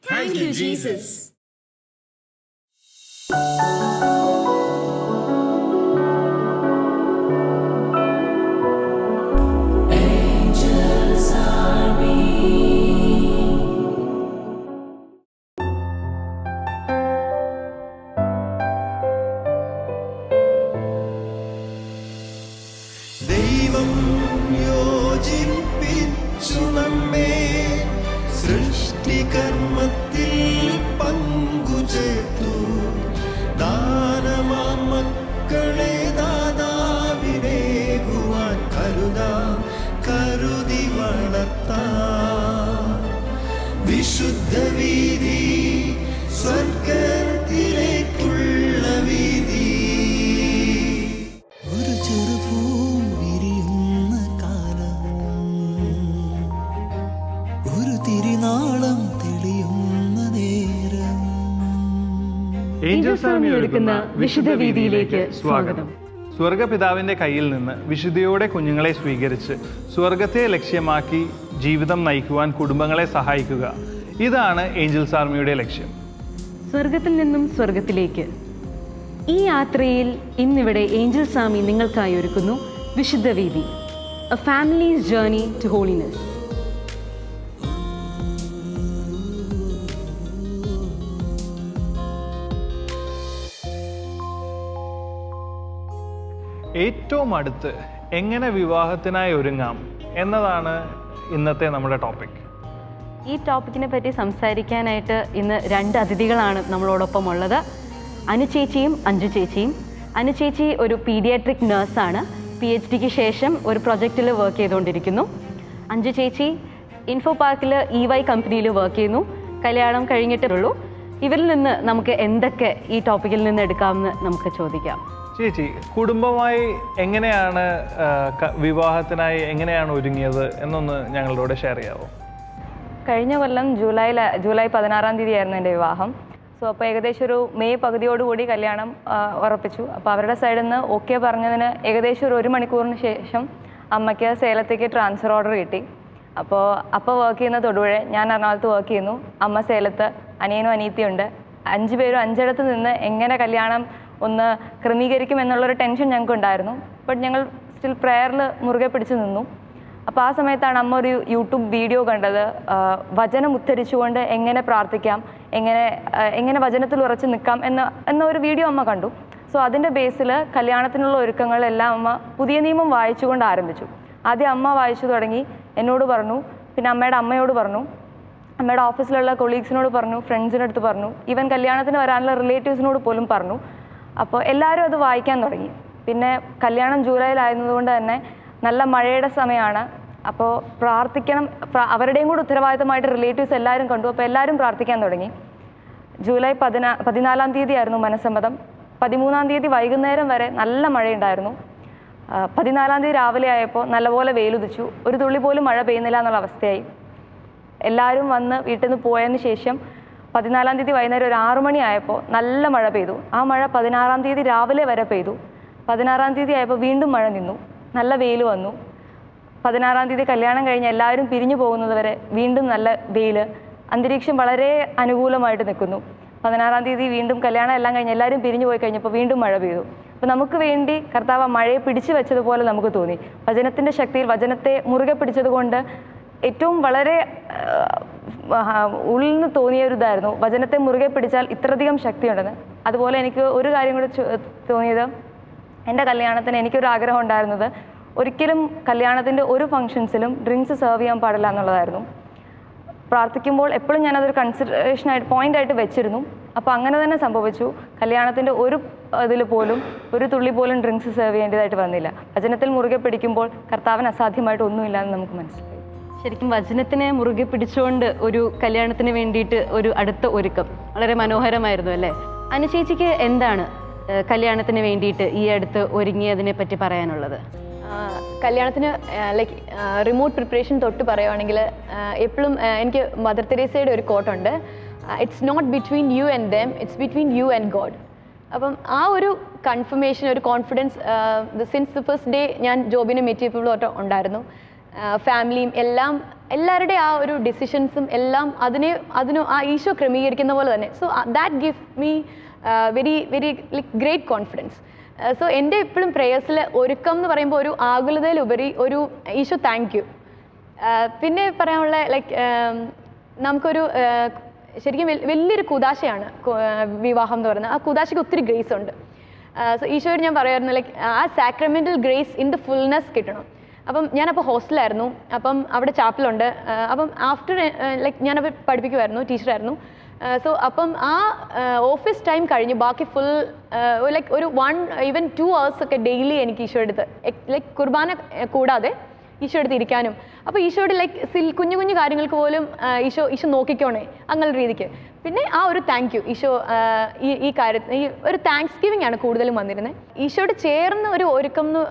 Thank you, Jesus. ദൈവം യോജിപ്പിച്ചു നമ്മെ സൃഷ്ടികർമ്മത്തിൽ പങ്കുചേർത്തു. ദാനമാം മക്കളെ ദാതാവിനേകുവാൻ കരുതി വളർത്താം. വിശുദ്ധ വീതി സ്വർഗത്തിലേക്കുള്ള വീതി. ഒരു ചെറുപൂ വിരിയുന്ന കാലം, ഒരു തിരിനാളം തെളിയുന്ന നേരം. ഏഞ്ചൽസ് ആർമി ഒരുക്കുന്ന വിശുദ്ധ വീതിയിലേക്ക് സ്വാഗതം. സ്വർഗപിതാവിന്റെ കയ്യിൽ നിന്ന് വിശുദ്ധിയോടെ കുഞ്ഞുങ്ങളെ സ്വീകരിച്ച് സ്വർഗത്തെ ലക്ഷ്യമാക്കി ജീവിതം നയിക്കുവാൻ കുടുംബങ്ങളെ സഹായിക്കുക, ഇതാണ് ഏഞ്ചൽസ് ആർമിയുടെ ലക്ഷ്യം. സ്വർഗത്തിൽ നിന്നും സ്വർഗത്തിലേക്ക് ഈ യാത്രയിൽ ഇന്നിവിടെ ഏഞ്ചൽസ് ആർമി നിങ്ങൾക്കായി ഒരുക്കുന്നു വിശുദ്ധ വീതി, a families journey to holiness. ഏറ്റവും അടുത്ത് എങ്ങനെ വിവാഹത്തിനായി ഒരുങ്ങാം എന്നതാണ് ഇന്നത്തെ നമ്മുടെ ടോപ്പിക്. ഈ ടോപ്പിക്കിനെ പറ്റി സംസാരിക്കാനായിട്ട് ഇന്ന് 2 അതിഥികളാണ് നമ്മളോടൊപ്പം ഉള്ളത്. അനു ചേച്ചിയും അഞ്ജു ചേച്ചിയും. അനു ചേച്ചി ഒരു പീഡിയാട്രിക് നഴ്സാണ്. PhDക്ക് ശേഷം ഒരു പ്രൊജക്റ്റിൽ വർക്ക് ചെയ്തുകൊണ്ടിരിക്കുന്നു. അഞ്ജു ചേച്ചി ഇൻഫോ പാർക്കിൽ EY കമ്പനിയിൽ വർക്ക് ചെയ്യുന്നു. കല്യാണം കഴിഞ്ഞിട്ടുള്ളൂ. ഇവരിൽ നിന്ന് നമുക്ക് എന്തൊക്കെ ഈ ടോപ്പിക്കിൽ നിന്ന് എടുക്കാമെന്ന് നമുക്ക് ചോദിക്കാം. ചേച്ചി, കുടുംബമായി എങ്ങനെയാണ് വിവാഹത്തിനായി എങ്ങനെയാണ് ഒരുങ്ങിയത് എന്നൊന്ന് ഞങ്ങളോട് ഷെയർ ചെയ്യാമോ? കഴിഞ്ഞ കൊല്ലം ജൂലൈ 16-ാം തീയതി ആയിരുന്നു എൻ്റെ വിവാഹം. സോ അപ്പോൾ ഏകദേശം ഒരു മെയ് പകുതിയോടുകൂടി കല്യാണം ഉറപ്പിച്ചു. അപ്പോൾ അവരുടെ സൈഡിൽ നിന്ന് ഓക്കെ പറഞ്ഞതിന് ഏകദേശം ഒരു 1 മണിക്കൂറിന് ശേഷം അമ്മയ്ക്ക് സേലത്തേക്ക് ട്രാൻസ്ഫർ ഓർഡർ കിട്ടി. അപ്പോൾ വർക്ക് ചെയ്യുന്ന തൊടുപുഴ, ഞാൻ എറണാകുളത്ത് വർക്ക് ചെയ്യുന്നു. അമ്മ സേലത്ത്, അനിയനും അനിയത്തിയുണ്ട്. 5 പേരും 5 ഇടത്ത് നിന്ന് എങ്ങനെ കല്യാണം ഒന്ന് ക്രമീകരിക്കും എന്നുള്ളൊരു ടെൻഷൻ ഞങ്ങൾക്ക് ഉണ്ടായിരുന്നു. ബട്ട് ഞങ്ങൾ സ്റ്റിൽ പ്രയറിൽ മുറുകെ പിടിച്ച് നിന്നു. അപ്പോൾ ആ സമയത്താണ് അമ്മ ഒരു യൂട്യൂബ് വീഡിയോ കണ്ടത്. വചനം ഉദ്ധരിച്ചുകൊണ്ട് എങ്ങനെ പ്രാർത്ഥിക്കാം, എങ്ങനെ വചനത്തിൽ ഉറച്ചു നിൽക്കാം എന്ന ഒരു വീഡിയോ അമ്മ കണ്ടു. സോ അതിൻ്റെ ബേസിൽ കല്യാണത്തിനുള്ള ഒരുക്കങ്ങളെല്ലാം അമ്മ പുതിയ നിയമം വായിച്ചുകൊണ്ട് ആരംഭിച്ചു. ആദ്യം അമ്മ വായിച്ചു തുടങ്ങി, എന്നോട് പറഞ്ഞു, പിന്നെ അമ്മയുടെ അമ്മയോട് പറഞ്ഞു, അമ്മയുടെ ഓഫീസിലുള്ള കൊളീഗ്സിനോട് പറഞ്ഞു, ഫ്രണ്ട്സിൻ്റെ അടുത്ത് പറഞ്ഞു, ഈവൻ കല്യാണത്തിന് വരാനുള്ള റിലേറ്റീവ്സിനോട് പോലും പറഞ്ഞു. അപ്പോൾ എല്ലാവരും അത് വായിക്കാൻ തുടങ്ങി. പിന്നെ കല്യാണം ജൂലൈയിലായിരുന്നതുകൊണ്ട് തന്നെ നല്ല മഴയുടെ സമയമാണ്. അപ്പോൾ പ്രാർത്ഥിക്കണം, അവരുടെയും കൂടി ഉത്തരവാദിത്തമായിട്ട് റിലേറ്റീവ്സ് എല്ലാവരും കണ്ടു. അപ്പോൾ എല്ലാവരും പ്രാർത്ഥിക്കാൻ തുടങ്ങി. ജൂലൈ 14-ാം തീയതി ആയിരുന്നു മനസ്സമ്മതം. 13-ാം തീയതി വൈകുന്നേരം വരെ നല്ല മഴയുണ്ടായിരുന്നു. 14-ാം തീയതി രാവിലെ ആയപ്പോൾ നല്ലപോലെ വെയിലുദിച്ചു. ഒരു തുള്ളി പോലും മഴ പെയ്യുന്നില്ല എന്നുള്ള അവസ്ഥയായി. എല്ലാവരും വന്ന് വീട്ടിൽ നിന്ന് പോയതിന് ശേഷം 14-ാം തീയതി വൈകുന്നേരം ഒരു 6 മണി ആയപ്പോൾ നല്ല മഴ പെയ്തു. ആ മഴ 16-ാം തീയതി രാവിലെ വരെ പെയ്തു. 16-ാം തീയതി ആയപ്പോൾ വീണ്ടും മഴ നിന്നു, നല്ല വെയിൽ വന്നു. 16-ാം തീയതി കല്യാണം കഴിഞ്ഞ് എല്ലാവരും പിരിഞ്ഞു പോകുന്നത് വരെ വീണ്ടും നല്ല വെയിൽ, അന്തരീക്ഷം വളരെ അനുകൂലമായിട്ട് നിൽക്കുന്നു. 16-ാം തീയതി വീണ്ടും കല്യാണം എല്ലാം കഴിഞ്ഞ് എല്ലാവരും പിരിഞ്ഞു പോയി കഴിഞ്ഞപ്പോൾ വീണ്ടും മഴ പെയ്തു. അപ്പോൾ നമുക്ക് വേണ്ടി കർത്താവ് മഴയെ പിടിച്ചു വെച്ചതുപോലെ നമുക്ക് തോന്നി. വചനത്തിൻ്റെ ശക്തിയിൽ വചനത്തെ മുറുകെ പിടിച്ചതുകൊണ്ട് ഏറ്റവും വളരെ ഉള്ളിൽ നിന്ന് തോന്നിയ ഒരു ഇതായിരുന്നു, വചനത്തെ മുറുകെ പിടിച്ചാൽ ഇത്രയധികം ശക്തിയുണ്ടെന്ന്. അതുപോലെ എനിക്ക് ഒരു കാര്യം കൂടി തോന്നിയത്, എൻ്റെ കല്യാണത്തിന് എനിക്കൊരു ആഗ്രഹം ഉണ്ടായിരുന്നത്, ഒരിക്കലും കല്യാണത്തിൻ്റെ ഒരു ഫംഗ്ഷൻസിലും ഡ്രിങ്ക്സ് സെർവ് ചെയ്യാൻ പാടില്ല എന്നുള്ളതായിരുന്നു. പ്രാർത്ഥിക്കുമ്പോൾ എപ്പോഴും ഞാനതൊരു കൺസിഡറേഷനായിട്ട് പോയിൻ്റായിട്ട് വെച്ചിരുന്നു. അപ്പോൾ അങ്ങനെ തന്നെ സംഭവിച്ചു. കല്യാണത്തിൻ്റെ ഒരു ഇതിൽ പോലും ഒരു തുള്ളി പോലും ഡ്രിങ്ക്സ് സെർവ് ചെയ്യേണ്ടതായിട്ട് വന്നില്ല. വചനത്തിൽ മുറുകെ പിടിക്കുമ്പോൾ കർത്താവിന് അസാധ്യമായിട്ട് ഒന്നുമില്ല എന്ന് നമുക്ക് മനസ്സിലായി. ശരിക്കും വചനത്തിനെ മുറുകെ പിടിച്ചുകൊണ്ട് ഒരു കല്യാണത്തിന് വേണ്ടിയിട്ട് ഒരു അടുത്ത ഒരുക്കം വളരെ മനോഹരമായിരുന്നു അല്ലേ? അനു ചേച്ചിക്ക് എന്താണ് കല്യാണത്തിന് വേണ്ടിയിട്ട് ഈ അടുത്ത് ഒരുങ്ങിയതിനെ പറ്റി പറയാനുള്ളത്? കല്യാണത്തിന് ലൈക്ക് റിമോട്ട് പ്രിപ്പറേഷൻ തൊട്ട് പറയുവാണെങ്കിൽ എപ്പോഴും എനിക്ക് മദർ തെരേസയുടെ ഒരു കോട്ടുണ്ട്, it's not between you and them, it's between you and God. അപ്പം ആ ഒരു കൺഫർമേഷൻ, ഒരു confidence since the first day ഞാൻ ജോബിനെ മീറ്റ് ചെയ്തപ്പോൾ തൊട്ട് ഉണ്ടായിരുന്നു. ഫാമിലിയും എല്ലാം എല്ലാവരുടെയും ആ ഒരു ഡിസിഷൻസും എല്ലാം അതിന് ആ ഈശോ ക്രമീകരിക്കുന്ന പോലെ തന്നെ. So that give me very very like great confidence. So എൻ്റെ എപ്പോഴും പ്രേയേഴ്സിൽ ഒരുക്കം എന്ന് പറയുമ്പോൾ ഒരു ആകുലതയിലുപരി ഒരു ഈശോ താങ്ക് യു. പിന്നെ പറയാനുള്ള ലൈക്ക് നമുക്കൊരു ശരിക്കും വലിയൊരു കുദാശയാണ് വിവാഹം എന്ന് പറയുന്നത്. ആ കുദാശയ്ക്ക് ഒത്തിരി ഗ്രേസ് ഉണ്ട്. സോ ഈശോയോട് ഞാൻ പറയുമായിരുന്നു ലൈക്ക് ആ sacramental grace in the fullness കിട്ടണം. അപ്പം ഞാനപ്പോൾ ഹോസ്റ്റലായിരുന്നു. അപ്പം അവിടെ ചാപ്പലുണ്ട്. അപ്പം ആഫ്റ്റർ ലൈക്ക് ഞാനപ്പോൾ പഠിപ്പിക്കുമായിരുന്നു, ടീച്ചറായിരുന്നു. സോ അപ്പം ആ ഓഫീസ് ടൈം കഴിഞ്ഞ് ബാക്കി ഫുൾ ലൈക്ക് ഒരു 1-2 hours ഒക്കെ ഡെയിലി എനിക്ക് ഈശോ എടുത്ത് ലൈക്ക് കുർബാന കൂടാതെ ഈശോ എടുത്ത് ഇരിക്കാനും, അപ്പോൾ ഈശോയോട് ലൈക്ക് കുഞ്ഞു കുഞ്ഞു കാര്യങ്ങൾക്ക് പോലും ഈശോ നോക്കിക്കോണേ അങ്ങനെ രീതിക്ക്. പിന്നെ ആ ഒരു താങ്ക് യു ഈശോ ഈ കാര്യത്തിൽ ഈ ഒരു താങ്ക്സ് ഗിവിംഗ് ആണ് കൂടുതലും വന്നിരുന്നത്. ഈശോയോട് ചേർന്ന് ഒരു ഒരുക്കം എന്ന്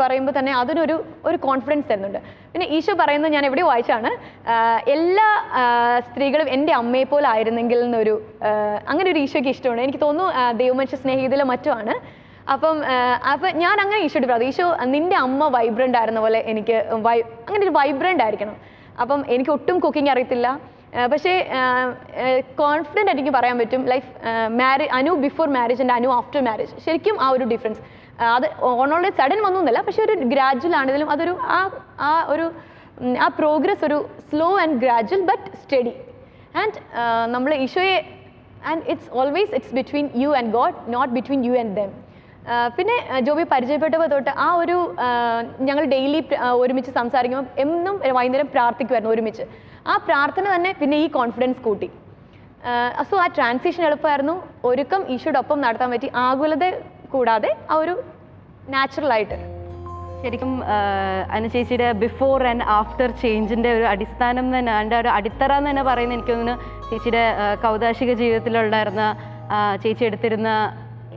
പറയുമ്പോൾ തന്നെ അതിനൊരു കോൺഫിഡൻസ് തരുന്നുണ്ട്. പിന്നെ ഈശോ പറയുന്നത് ഞാൻ എവിടെയോ വായിച്ചാണ്, എല്ലാ സ്ത്രീകളും എൻ്റെ അമ്മയെ പോലെ ആയിരുന്നെങ്കിൽ എന്നൊരു അങ്ങനെ ഒരു ഈശോയ്ക്ക് ഇഷ്ടമാണ്. എനിക്ക് തോന്നുന്നു ദൈവമനുഷ്യ സ്നേഹിതയിലെ മറ്റുമാണ്. അപ്പം ഞാൻ അങ്ങനെ ഈശോയോട് പ്രാർത്ഥിച്ചു, ഈശോ നിൻ്റെ അമ്മ വൈബ്രൻ്റ് ആയിരുന്ന പോലെ എനിക്ക് അങ്ങനെ ഒരു വൈബ്രൻ്റ് ആയിരിക്കണം. അപ്പം എനിക്ക് ഒട്ടും കുക്കിംഗ് അറിയത്തില്ല, പക്ഷേ കോൺഫിഡൻ്റ് എനിക്ക് പറയാൻ പറ്റും life Anu before marriage and Anu after marriage ശരിക്കും ആ ഒരു ഡിഫറൻസ് അത് ഓണോളെ സഡൻ വന്നൊന്നുമല്ല, പക്ഷേ ഒരു ഗ്രാജുവൽ ആണെങ്കിലും അതൊരു ആ പ്രോഗ്രസ് ഒരു slow and gradual but steady. And നമ്മൾ ഈശോയെ and it's between you and God, not between you and them. പിന്നെ ജോബി പരിചയപ്പെട്ടപ്പോൾ തൊട്ട് ആ ഒരു ഞങ്ങൾ ഡെയിലി ഒരുമിച്ച് സംസാരിക്കുമ്പോൾ എന്നും വൈകുന്നേരം പ്രാർത്ഥിക്കുമായിരുന്നു ഒരുമിച്ച്. ആ പ്രാർത്ഥന തന്നെ പിന്നെ ഈ കോൺഫിഡൻസ് കൂട്ടി. സോ ആ ട്രാൻസിഷൻ എളുപ്പമായിരുന്നു. ഒരുക്കം ഈശോയുടെ ഒപ്പം നടത്താൻ പറ്റി, ആകുലത കൂടാതെ ആ ഒരു നാച്ചുറലായിട്ട്. ശരിക്കും അനു ചേച്ചിയുടെ ബിഫോർ ആൻഡ് ആഫ്റ്റർ ചേഞ്ചിൻ്റെ ഒരു അടിസ്ഥാനം തന്നെ, അതിൻ്റെ ഒരു അടിത്തറ എന്ന് തന്നെ പറയുന്നത് എനിക്ക് തോന്നുന്നു ചേച്ചിയുടെ കൗതാശിക ജീവിതത്തിലുണ്ടായിരുന്ന ചേച്ചി എടുത്തിരുന്ന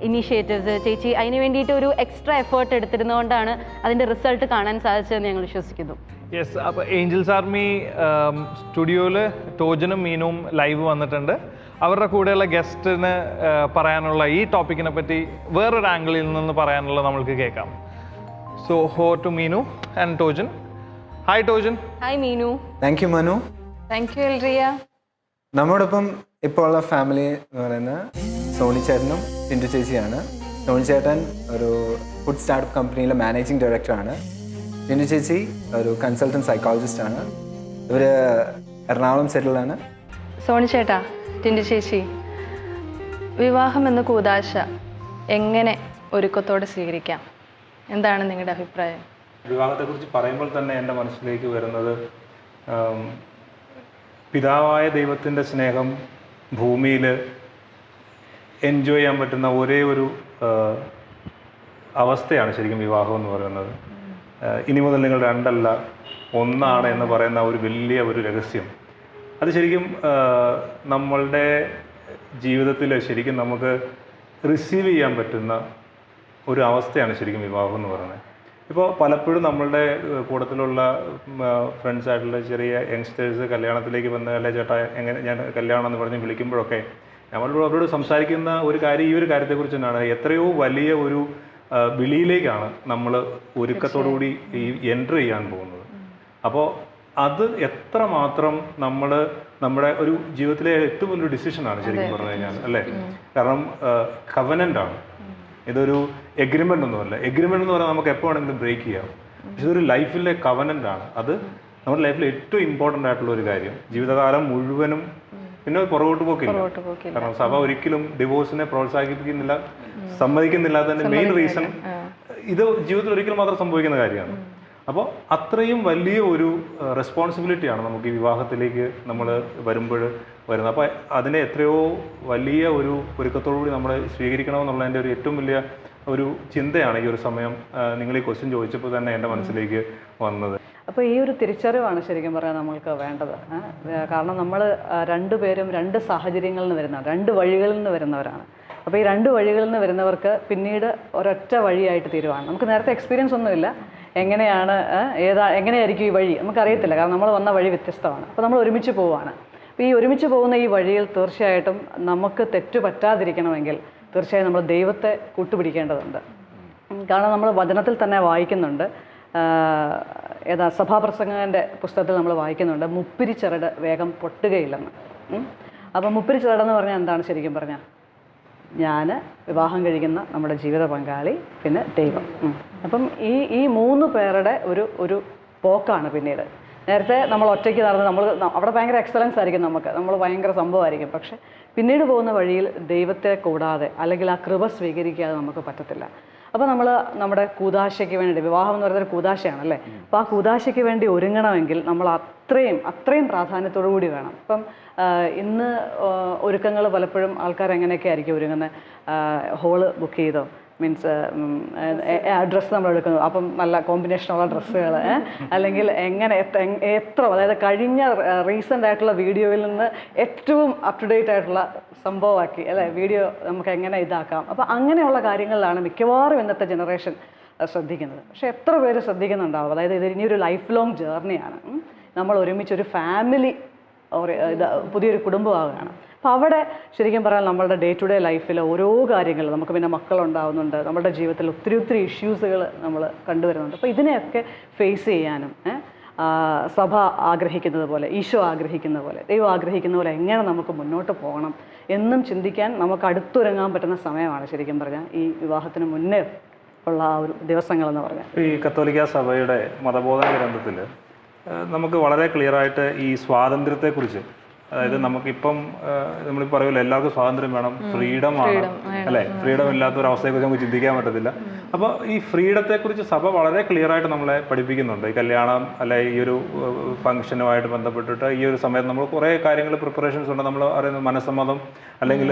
ഇനീഷ്യേറ്റീവ്സ്, ചേച്ചി അതിന് വേണ്ടിയിട്ട് ഒരു എക്സ്ട്രാ എഫേർട്ട് എടുത്തിരുന്നതുകൊണ്ടാണ് അതിൻ്റെ റിസൾട്ട് കാണാൻ സാധിച്ചതെന്ന് ഞങ്ങൾ വിശ്വസിക്കുന്നു. യെസ്, അപ്പോൾ ഏഞ്ചൽസ് ആർമി സ്റ്റുഡിയോയിൽ ടോജനും മീനും ലൈവ് വന്നിട്ടുണ്ട്. അവരുടെ കൂടെയുള്ള ഗസ്റ്റിന് പറയാനുള്ള ഈ ടോപ്പിക്കിനെ പറ്റി വേറൊരു ആംഗിളിൽ നിന്ന് പറയാനുള്ള നമ്മൾക്ക് കേൾക്കാം. So over to Meenu and Tojan. Hi Tojan. Hi Meenu. Thank you Manu. Thank you എൽറിയ. നമ്മോടൊപ്പം ഇപ്പോൾ ഉള്ള ഫാമിലി എന്ന് പറയുന്നത് സോണി ചേട്ടനും ടിൻറ്റു ചേച്ചിയാണ്. സോണി ചേട്ടൻ ഒരു ഫുഡ് സ്റ്റാർട്ടപ്പ് കമ്പനിയിലെ മാനേജിങ് ഡയറക്ടറാണ്. ടിൻറ്റു ചേച്ചി ഒരു കൺസൾട്ടൻറ്റ് സൈക്കോളജിസ്റ്റാണ്. ഇവർ എറണാകുളം സെറ്റിലാണ്. സോണി ചേട്ടാ, ടിൻറ്റു ചേച്ചി, വിവാഹം എന്ന കൂദാശ എങ്ങനെ ഒരുക്കത്തോടെ സ്വീകരിക്കാം? എന്താണ് നിങ്ങളുടെ അഭിപ്രായം? വിവാഹത്തെക്കുറിച്ച് പറയുമ്പോൾ തന്നെ എൻ്റെ മനസ്സിലേക്ക് വരുന്നത് പിതാവായ ദൈവത്തിൻ്റെ സ്നേഹം ഭൂമിയിൽ എൻജോയ് ചെയ്യാൻ പറ്റുന്ന ഒരേ ഒരു അവസ്ഥയാണ് ശരിക്കും വിവാഹം എന്ന് പറയുന്നത്. ഇനി മുതൽ നിങ്ങൾ രണ്ടല്ല ഒന്നാണ് എന്ന് പറയുന്ന ഒരു വലിയ ഒരു രഹസ്യം, അത് ശരിക്കും നമ്മളുടെ ജീവിതത്തിൽ ശരിക്കും നമുക്ക് റിസീവ് ചെയ്യാൻ പറ്റുന്ന ഒരു അവസ്ഥയാണ് ശരിക്കും വിവാഹം എന്ന് പറയുന്നത്. ഇപ്പോൾ പലപ്പോഴും നമ്മളുടെ കൂട്ടത്തിലുള്ള ഫ്രണ്ട്സായിട്ടുള്ള ചെറിയ യങ്സ്റ്റേഴ്സ് കല്യാണത്തിലേക്ക് വന്ന് അല്ലെ ചേട്ടാ എങ്ങനെ ഞാൻ കല്യാണം എന്ന് പറഞ്ഞ് വിളിക്കുമ്പോഴൊക്കെ അവരോട് സംസാരിക്കുന്ന ഒരു കാര്യം ഈ ഒരു കാര്യത്തെക്കുറിച്ച് തന്നെയാണ്. എത്രയോ വലിയ ഒരു വിളിയിലേക്കാണ് നമ്മൾ ഒരുക്കത്തോടുകൂടി ഈ എൻ്റർ ചെയ്യാൻ പോകുന്നത്. അപ്പോൾ അത് എത്രമാത്രം നമ്മുടെ ഒരു ജീവിതത്തിലെ ഏറ്റവും വലിയൊരു ഡിസിഷനാണ് ശരിക്കും പറഞ്ഞു കഴിഞ്ഞാൽ, അല്ലേ? കാരണം കവനൻ്റാണ്, ഇതൊരു എഗ്രിമെൻ്റ് ഒന്നുമല്ല. എഗ്രിമെൻ്റ് എന്ന് പറഞ്ഞാൽ നമുക്ക് എപ്പോൾ വേണമെങ്കിലും ബ്രേക്ക് ചെയ്യാം. പക്ഷെ ഇതൊരു ലൈഫിലെ കവനൻ്റാണ്. അത് നമ്മുടെ ലൈഫിൽ ഏറ്റവും ഇമ്പോർട്ടൻ്റ് ആയിട്ടുള്ള ഒരു കാര്യം. ജീവിതകാലം മുഴുവനും പിന്നെ പുറകോട്ട് പോക്കില്ല. കാരണം സഭ ഒരിക്കലും ഡിവോഴ്സിനെ പ്രോത്സാഹിപ്പിക്കുന്നില്ല, സമ്മതിക്കുന്നില്ലാത്തതിൻ്റെ മെയിൻ റീസൺ ഇത് ജീവിതത്തിൽ ഒരിക്കലും മാത്രം സംഭവിക്കുന്ന കാര്യമാണ്. അപ്പോൾ അത്രയും വലിയ ഒരു റെസ്പോൺസിബിലിറ്റിയാണ് നമുക്ക് ഈ വിവാഹത്തിലേക്ക് നമ്മൾ വരുമ്പോൾ വരുന്നത്. അപ്പോൾ അതിനെ എത്രയോ വലിയ ഒരു ഒരുക്കത്തോടുകൂടി നമ്മൾ സ്വീകരിക്കണമെന്നുള്ളതിൻ്റെ ഒരു ഏറ്റവും വലിയ ഒരു ചിന്തയാണ് ഈ ഒരു സമയം നിങ്ങൾ ഈ ക്വസ്റ്റ്യൻ ചോദിച്ചപ്പോൾ തന്നെ എൻ്റെ മനസ്സിലേക്ക് വന്നത്. അപ്പോൾ ഈ ഒരു തിരിച്ചറിവാണ് ശരിക്കും പറയാൻ നമ്മൾക്ക് വേണ്ടത്. കാരണം നമ്മൾ രണ്ടുപേരും രണ്ട് സാഹചര്യങ്ങളിൽ നിന്ന് വരുന്നവർ, രണ്ട് വഴികളിൽ നിന്ന് വരുന്നവരാണ്. അപ്പോൾ ഈ രണ്ട് വഴികളിൽ നിന്ന് വരുന്നവർക്ക് പിന്നീട് ഒരൊറ്റ വഴിയായിട്ട് തീരുവാണ്. നമുക്ക് നേരത്തെ എക്സ്പീരിയൻസ് ഒന്നുമില്ല, എങ്ങനെയാണ് എങ്ങനെയായിരിക്കും ഈ വഴി നമുക്കറിയത്തില്ല. കാരണം നമ്മൾ വന്ന വഴി വ്യത്യസ്തമാണ്. അപ്പോൾ നമ്മൾ ഒരുമിച്ച് പോവുകയാണ്. അപ്പോൾ ഈ ഒരുമിച്ച് പോകുന്ന ഈ വഴിയിൽ തീർച്ചയായിട്ടും നമുക്ക് തെറ്റു പറ്റാതിരിക്കണമെങ്കിൽ തീർച്ചയായും നമ്മൾ ദൈവത്തെ കൂട്ടുപിടിക്കേണ്ടതുണ്ട്. കാരണം നമ്മൾ വചനത്തിൽ തന്നെ വായിക്കുന്നുണ്ട്, ഏതാ സഭാപ്രസംഗൻ്റെ പുസ്തകത്തിൽ നമ്മൾ വായിക്കുന്നുണ്ട്, മുപ്പിരി ചരട് വേഗം പൊട്ടുകയില്ലെന്ന്. അപ്പം മുപ്പിരി ചരടെന്ന് പറഞ്ഞാൽ എന്താണ് ശരിക്കും പറഞ്ഞാൽ? ഞാൻ, വിവാഹം കഴിക്കുന്ന നമ്മുടെ ജീവിത പങ്കാളി, പിന്നെ ദൈവം. അപ്പം ഈ 3 പേരുടെ ഒരു പോക്കാണ് പിന്നീട്. നേരത്തെ നമ്മൾ ഒറ്റയ്ക്ക് നടന്ന് നമ്മൾ അവിടെ ഭയങ്കര എക്സലൻസ് ആയിരിക്കും, നമ്മൾ ഭയങ്കര സംഭവമായിരിക്കും. പക്ഷെ പിന്നീട് പോകുന്ന വഴിയിൽ ദൈവത്തെ കൂടാതെ അല്ലെങ്കിൽ ആ കൃപ സ്വീകരിക്കാതെ നമുക്ക് പറ്റത്തില്ല. അപ്പോൾ നമ്മൾ നമ്മുടെ കൂദാശയ്ക്ക് വേണ്ടി, വിവാഹം എന്ന് പറയുന്നത് കൂദാശയാണല്ലേ, അപ്പോൾ ആ കൂദാശയ്ക്ക് വേണ്ടി ഒരുങ്ങണമെങ്കിൽ നമ്മൾ അത്രയും പ്രാധാന്യത്തോടു കൂടി വേണം. ഇപ്പം ഇന്ന് ഒരുക്കങ്ങൾ പലപ്പോഴും ആൾക്കാർ എങ്ങനെയൊക്കെ ആയിരിക്കും ഒരുങ്ങുന്നത്? ഹോള് ബുക്ക് ചെയ്തോ, മീൻസ് ഡ്രസ്സ് നമ്മൾ എടുക്കുന്നു, അപ്പം നല്ല കോമ്പിനേഷനുള്ള ഡ്രസ്സുകൾ, അല്ലെങ്കിൽ എങ്ങനെ എത്ര, അതായത് കഴിഞ്ഞ റീസെൻ്റ് ആയിട്ടുള്ള വീഡിയോയിൽ നിന്ന് ഏറ്റവും അപ് ടു ഡേറ്റ് ആയിട്ടുള്ള സംഭവമാക്കി അല്ലേ വീഡിയോ നമുക്ക് എങ്ങനെ ഇതാക്കാം. അപ്പോൾ അങ്ങനെയുള്ള കാര്യങ്ങളിലാണ് മിക്കവാറും ഇന്നത്തെ ജനറേഷൻ ശ്രദ്ധിക്കുന്നത്. പക്ഷേ എത്ര പേര് ശ്രദ്ധിക്കുന്നുണ്ടാവും? അതായത് ഇത് ഇനിയൊരു ലൈഫ് ലോങ് ജേർണിയാണ്. നമ്മൾ ഒരുമിച്ചൊരു ഫാമിലി, ഇത് പുതിയൊരു കുടുംബമാവുകയാണ്. അപ്പോൾ അവിടെ ശരിക്കും പറഞ്ഞാൽ നമ്മളുടെ ഡേ ടു ഡേ ലൈഫിൽ ഓരോ കാര്യങ്ങൾ, നമുക്ക് പിന്നെ മക്കളുണ്ടാവുന്നുണ്ട്, നമ്മുടെ ജീവിതത്തിൽ ഒത്തിരി ഇഷ്യൂസുകൾ നമ്മൾ കണ്ടുവരുന്നുണ്ട്. അപ്പോൾ ഇതിനെയൊക്കെ ഫേസ് ചെയ്യാനും സഭ ആഗ്രഹിക്കുന്നത് പോലെ, ഈശോ ആഗ്രഹിക്കുന്ന പോലെ, ദൈവം ആഗ്രഹിക്കുന്ന പോലെ എങ്ങനെ നമുക്ക് മുന്നോട്ട് പോകണം എന്നും ചിന്തിക്കാൻ നമുക്ക് അടുത്തൊരുങ്ങാൻ പറ്റുന്ന സമയമാണ് ശരിക്കും പറഞ്ഞാൽ ഈ വിവാഹത്തിന് മുന്നേ ഉള്ള ആ ഒരു ദിവസങ്ങളെന്ന് പറഞ്ഞാൽ. ഈ കത്തോലിക്ക സഭയുടെ മതബോധന ഗ്രന്ഥത്തിൽ നമുക്ക് വളരെ ക്ലിയറായിട്ട് ഈ സ്വാതന്ത്ര്യത്തെക്കുറിച്ച്, അതായത് നമുക്കിപ്പം നമ്മളിപ്പോൾ പറയുമല്ലോ എല്ലാവർക്കും സ്വാതന്ത്ര്യം വേണം, ഫ്രീഡം ആണ് അല്ലേ, ഫ്രീഡം ഇല്ലാത്ത ഒരു അവസ്ഥയെക്കുറിച്ച് നമുക്ക് ചിന്തിക്കാൻ പറ്റത്തില്ല. അപ്പോൾ ഈ ഫ്രീഡത്തെക്കുറിച്ച് സഭ വളരെ ക്ലിയറായിട്ട് നമ്മളെ പഠിപ്പിക്കുന്നുണ്ട്. ഈ കല്യാണം അല്ലെ ഈ ഒരു ഫംഗ്ഷനുമായിട്ട് ബന്ധപ്പെട്ടിട്ട് ഈ ഒരു സമയത്ത് നമ്മൾ കുറേ കാര്യങ്ങൾ പ്രിപ്പറേഷൻസ് ഉണ്ട്. നമ്മൾ അറിയുന്ന മനസ്സമ്മതം അല്ലെങ്കിൽ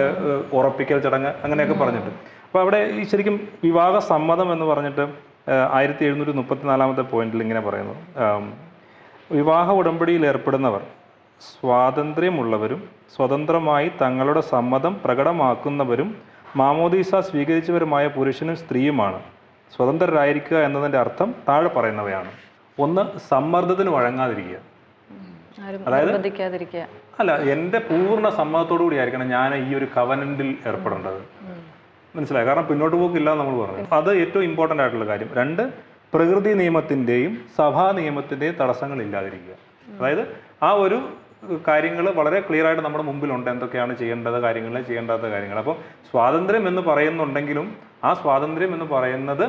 ഉറപ്പിക്കൽ ചടങ്ങ് അങ്ങനെയൊക്കെ പറഞ്ഞിട്ട്, അപ്പോൾ അവിടെ ഈ ശരിക്കും വിവാഹ സമ്മതം എന്ന് പറഞ്ഞിട്ട് 1734 പോയിന്റിൽ ഇങ്ങനെ പറയുന്നു: വിവാഹ ഉടമ്പടിയിൽ ഏർപ്പെടുന്നവർ സ്വാതന്ത്ര്യമുള്ളവരും സ്വതന്ത്രമായി തങ്ങളുടെ സമ്മതം പ്രകടമാക്കുന്നവരും മാമോദീസ സ്വീകരിച്ചവരുമായ പുരുഷനും സ്ത്രീയുമാണ്. സ്വതന്ത്രരായിരിക്കുക എന്നതിൻ്റെ അർത്ഥം താഴെ പറയുന്നവയാണ്. 1, സമ്മർദ്ദത്തിന് വഴങ്ങാതിരിക്കുക. അതായത് അല്ല, എൻ്റെ പൂർണ്ണ സമ്മതത്തോടു കൂടി ആയിരിക്കണം ഞാൻ ഈ ഒരു കവനന്റിൽ ഏർപ്പെടേണ്ടത്. മനസ്സിലായി? കാരണം പിന്നോട്ട് പോക്കില്ല നമ്മൾ പറഞ്ഞു. അത് ഏറ്റവും ഇമ്പോർട്ടൻ്റ് ആയിട്ടുള്ള കാര്യം. 2, പ്രകൃതി നിയമത്തിൻ്റെയും സഭാ നിയമത്തിൻ്റെയും തടസ്സങ്ങൾ ഇല്ലാതിരിക്കുക. അതായത് ആ ഒരു കാര്യങ്ങൾ വളരെ ക്ലിയർ ആയിട്ട് നമ്മുടെ മുമ്പിലുണ്ട്, എന്തൊക്കെയാണ് ചെയ്യേണ്ടത് കാര്യങ്ങൾ, ചെയ്യേണ്ടാത്ത കാര്യങ്ങൾ. അപ്പോൾ സ്വാതന്ത്ര്യം എന്ന് പറയുന്നുണ്ടെങ്കിലും ആ സ്വാതന്ത്ര്യം എന്ന് പറയുന്നത്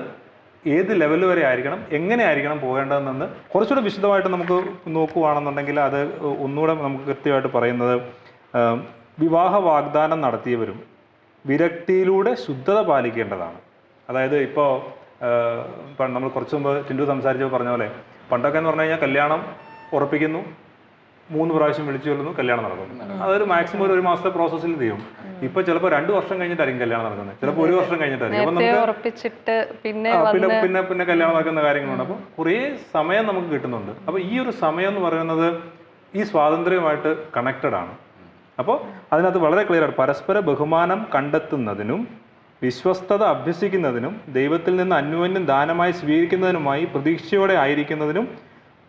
ഏത് ലെവൽ വരെ ആയിരിക്കണം, എങ്ങനെ ആയിരിക്കണം പോകേണ്ടതെന്ന് കുറച്ചുകൂടെ വിശദമായിട്ട് നമുക്ക് നോക്കുകയാണെന്നുണ്ടെങ്കിൽ അത് ഒന്നുകൂടെ നമുക്ക് കൃത്യമായിട്ട് പറയുന്നത്, വിവാഹ വാഗ്ദാനം നടത്തിയവരും വിരക്തിയിലൂടെ ശുദ്ധത പാലിക്കേണ്ടതാണ്. അതായത് ഇപ്പോൾ നമ്മൾ കുറച്ച് മുമ്പ് ടിൻഡു സംസാരിച്ചപ്പോൾ പറഞ്ഞ പോലെ, പണ്ടൊക്കെ എന്ന് പറഞ്ഞു കഴിഞ്ഞാൽ കല്യാണം ഉറപ്പിക്കുന്നു, 3 പ്രാവശ്യം വിളിച്ചു ചൊല്ലുന്നു, കല്യാണം നടക്കുന്നു. അതൊരു മാക്സിമം ഒരു മാസത്തെ പ്രോസസ്സിൽ ചെയ്യും. ഇപ്പൊ ചിലപ്പോൾ 2 വർഷം കഴിഞ്ഞിട്ടായിരിക്കും കല്യാണം നടക്കുന്നത്, ചിലപ്പോൾ 1 വർഷം കഴിഞ്ഞിട്ടായിരിക്കും. അപ്പൊ നമുക്ക് പിന്നെ കല്യാണം നടക്കുന്ന കാര്യങ്ങളുണ്ട്. അപ്പോൾ കുറേ സമയം നമുക്ക് കിട്ടുന്നുണ്ട്. അപ്പോൾ ഈ ഒരു സമയം എന്ന് പറയുന്നത് ഈ സ്വാതന്ത്ര്യവുമായിട്ട് കണക്റ്റഡ് ആണ്. അപ്പോൾ അതിനകത്ത് വളരെ ക്ലിയർ ആണ്, പരസ്പര ബഹുമാനം കണ്ടെത്തുന്നതിനും വിശ്വസ്തത അഭ്യസിക്കുന്നതിനും ദൈവത്തിൽ നിന്ന് അന്യോന്യം ദാനമായി സ്വീകരിക്കുന്നതിനുമായി പ്രതീക്ഷയോടെ ആയിരിക്കുന്നതിനും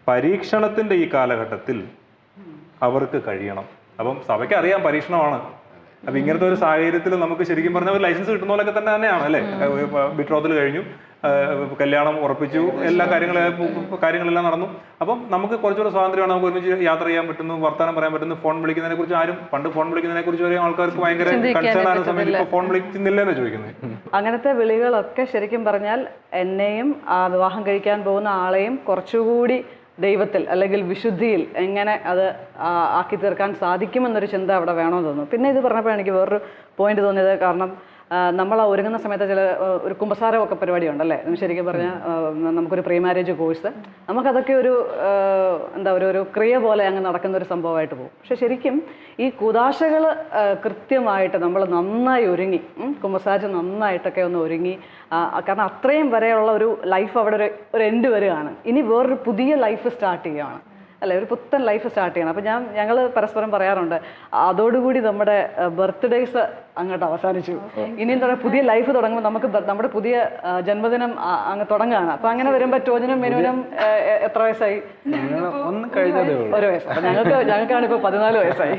പരീക്ഷണത്തിൻ്റെ ഈ കാലഘട്ടത്തിൽ അവർക്ക് കഴിയണം. അപ്പം സഭയ്ക്ക് അറിയാം പരീക്ഷണമാണ്. അപ്പം ഇങ്ങനത്തെ ഒരു സാഹചര്യത്തിൽ നമുക്ക് ശരിക്കും പറഞ്ഞാൽ ഒരു ലൈസൻസ് കിട്ടുന്ന പോലൊക്കെ തന്നെയാണ് അല്ലേ. ബിട്രോത്തിൽ കഴിഞ്ഞു, കല്യാണം ഉറപ്പിച്ചു, എല്ലാ കാര്യങ്ങളെല്ലാം നടന്നു. അപ്പം നമുക്ക് കുറച്ചുകൂടെ സ്വാതന്ത്ര്യമാണ്, നമുക്ക് ഒരുമിച്ച് യാത്ര ചെയ്യാൻ പറ്റുന്നു, വർത്തമാനം പറയാൻ പറ്റുന്നു. ഫോൺ വിളിക്കുന്നതിനെ കുറിച്ച് പണ്ട് ഫോൺ വിളിക്കുന്നതിനെ കുറിച്ച് വരെ ആൾക്കാർക്ക് ഭയങ്കര കൺസേൺ ആയ സമയത്ത് ഇപ്പോൾ ഫോൺ വിളിക്കുന്നില്ലെന്ന് ചോദിക്കുന്നത്. അങ്ങനത്തെ വിളികളൊക്കെ ശരിക്കും പറഞ്ഞാൽ എന്നെയും ആ വിവാഹം കഴിക്കാൻ പോകുന്ന ആളെയും കുറച്ചുകൂടി ദൈവത്തിൽ അല്ലെങ്കിൽ വിശുദ്ധിയിൽ എങ്ങനെ അത് ആക്കി തീർക്കാൻ സാധിക്കുമെന്നൊരു ചിന്ത അവിടെ വേണമെന്ന് തോന്നുന്നു. പിന്നെ ഇത് പറഞ്ഞപ്പോൾ എനിക്ക് വേറൊരു പോയിന്റ് തോന്നിയത്, കാരണം നമ്മൾ ഒരുങ്ങുന്ന സമയത്ത് ചില ഒരു കുമ്പസാരമൊക്കെ പരിപാടിയുണ്ടല്ലേ, ശരിക്കും പറഞ്ഞാൽ നമുക്കൊരു പ്രീ മാരേജ് കോഴ്സ്, നമുക്കതൊക്കെ ഒരു ഒരു ക്രിയ പോലെ അങ്ങ് നടക്കുന്ന ഒരു സംഭവമായിട്ട് പോകും. പക്ഷെ ശരിക്കും ഈ കൂദാശകൾ കൃത്യമായിട്ട് നമ്മൾ നന്നായി ഒരുങ്ങി, കുമ്പസാരം നന്നായിട്ടൊക്കെ ഒന്ന് ഒരുങ്ങി, കാരണം അത്രയും വരെയുള്ള ഒരു ലൈഫ് അവിടെ ഒരു എൻഡ് വരികയാണ്. ഇനി വേറൊരു പുതിയ ലൈഫ് സ്റ്റാർട്ട് ചെയ്യുകയാണ് അല്ലേ, ഒരു പുത്തൻ ലൈഫ് സ്റ്റാർട്ട് ചെയ്യണം. അപ്പോൾ ഞങ്ങൾ പരസ്പരം പറയാറുണ്ട്, അതോടുകൂടി നമ്മുടെ ബർത്ത്ഡേയ്സ് അങ്ങോട്ട് അവസാനിച്ചു, ഇനി എന്താ പറയുക പുതിയ ലൈഫ് തുടങ്ങുമ്പോൾ നമുക്ക് നമ്മുടെ പുതിയ ജന്മദിനം അങ്ങ് തുടങ്ങുകയാണ്. അപ്പോൾ അങ്ങനെ വരുമ്പോൾ ടോജനും മെനുവിനും എത്ര വയസ്സായി? 1 വയസ്സ്. അപ്പം ഞങ്ങൾക്കാണ് ഇപ്പോൾ 14 വയസ്സായി.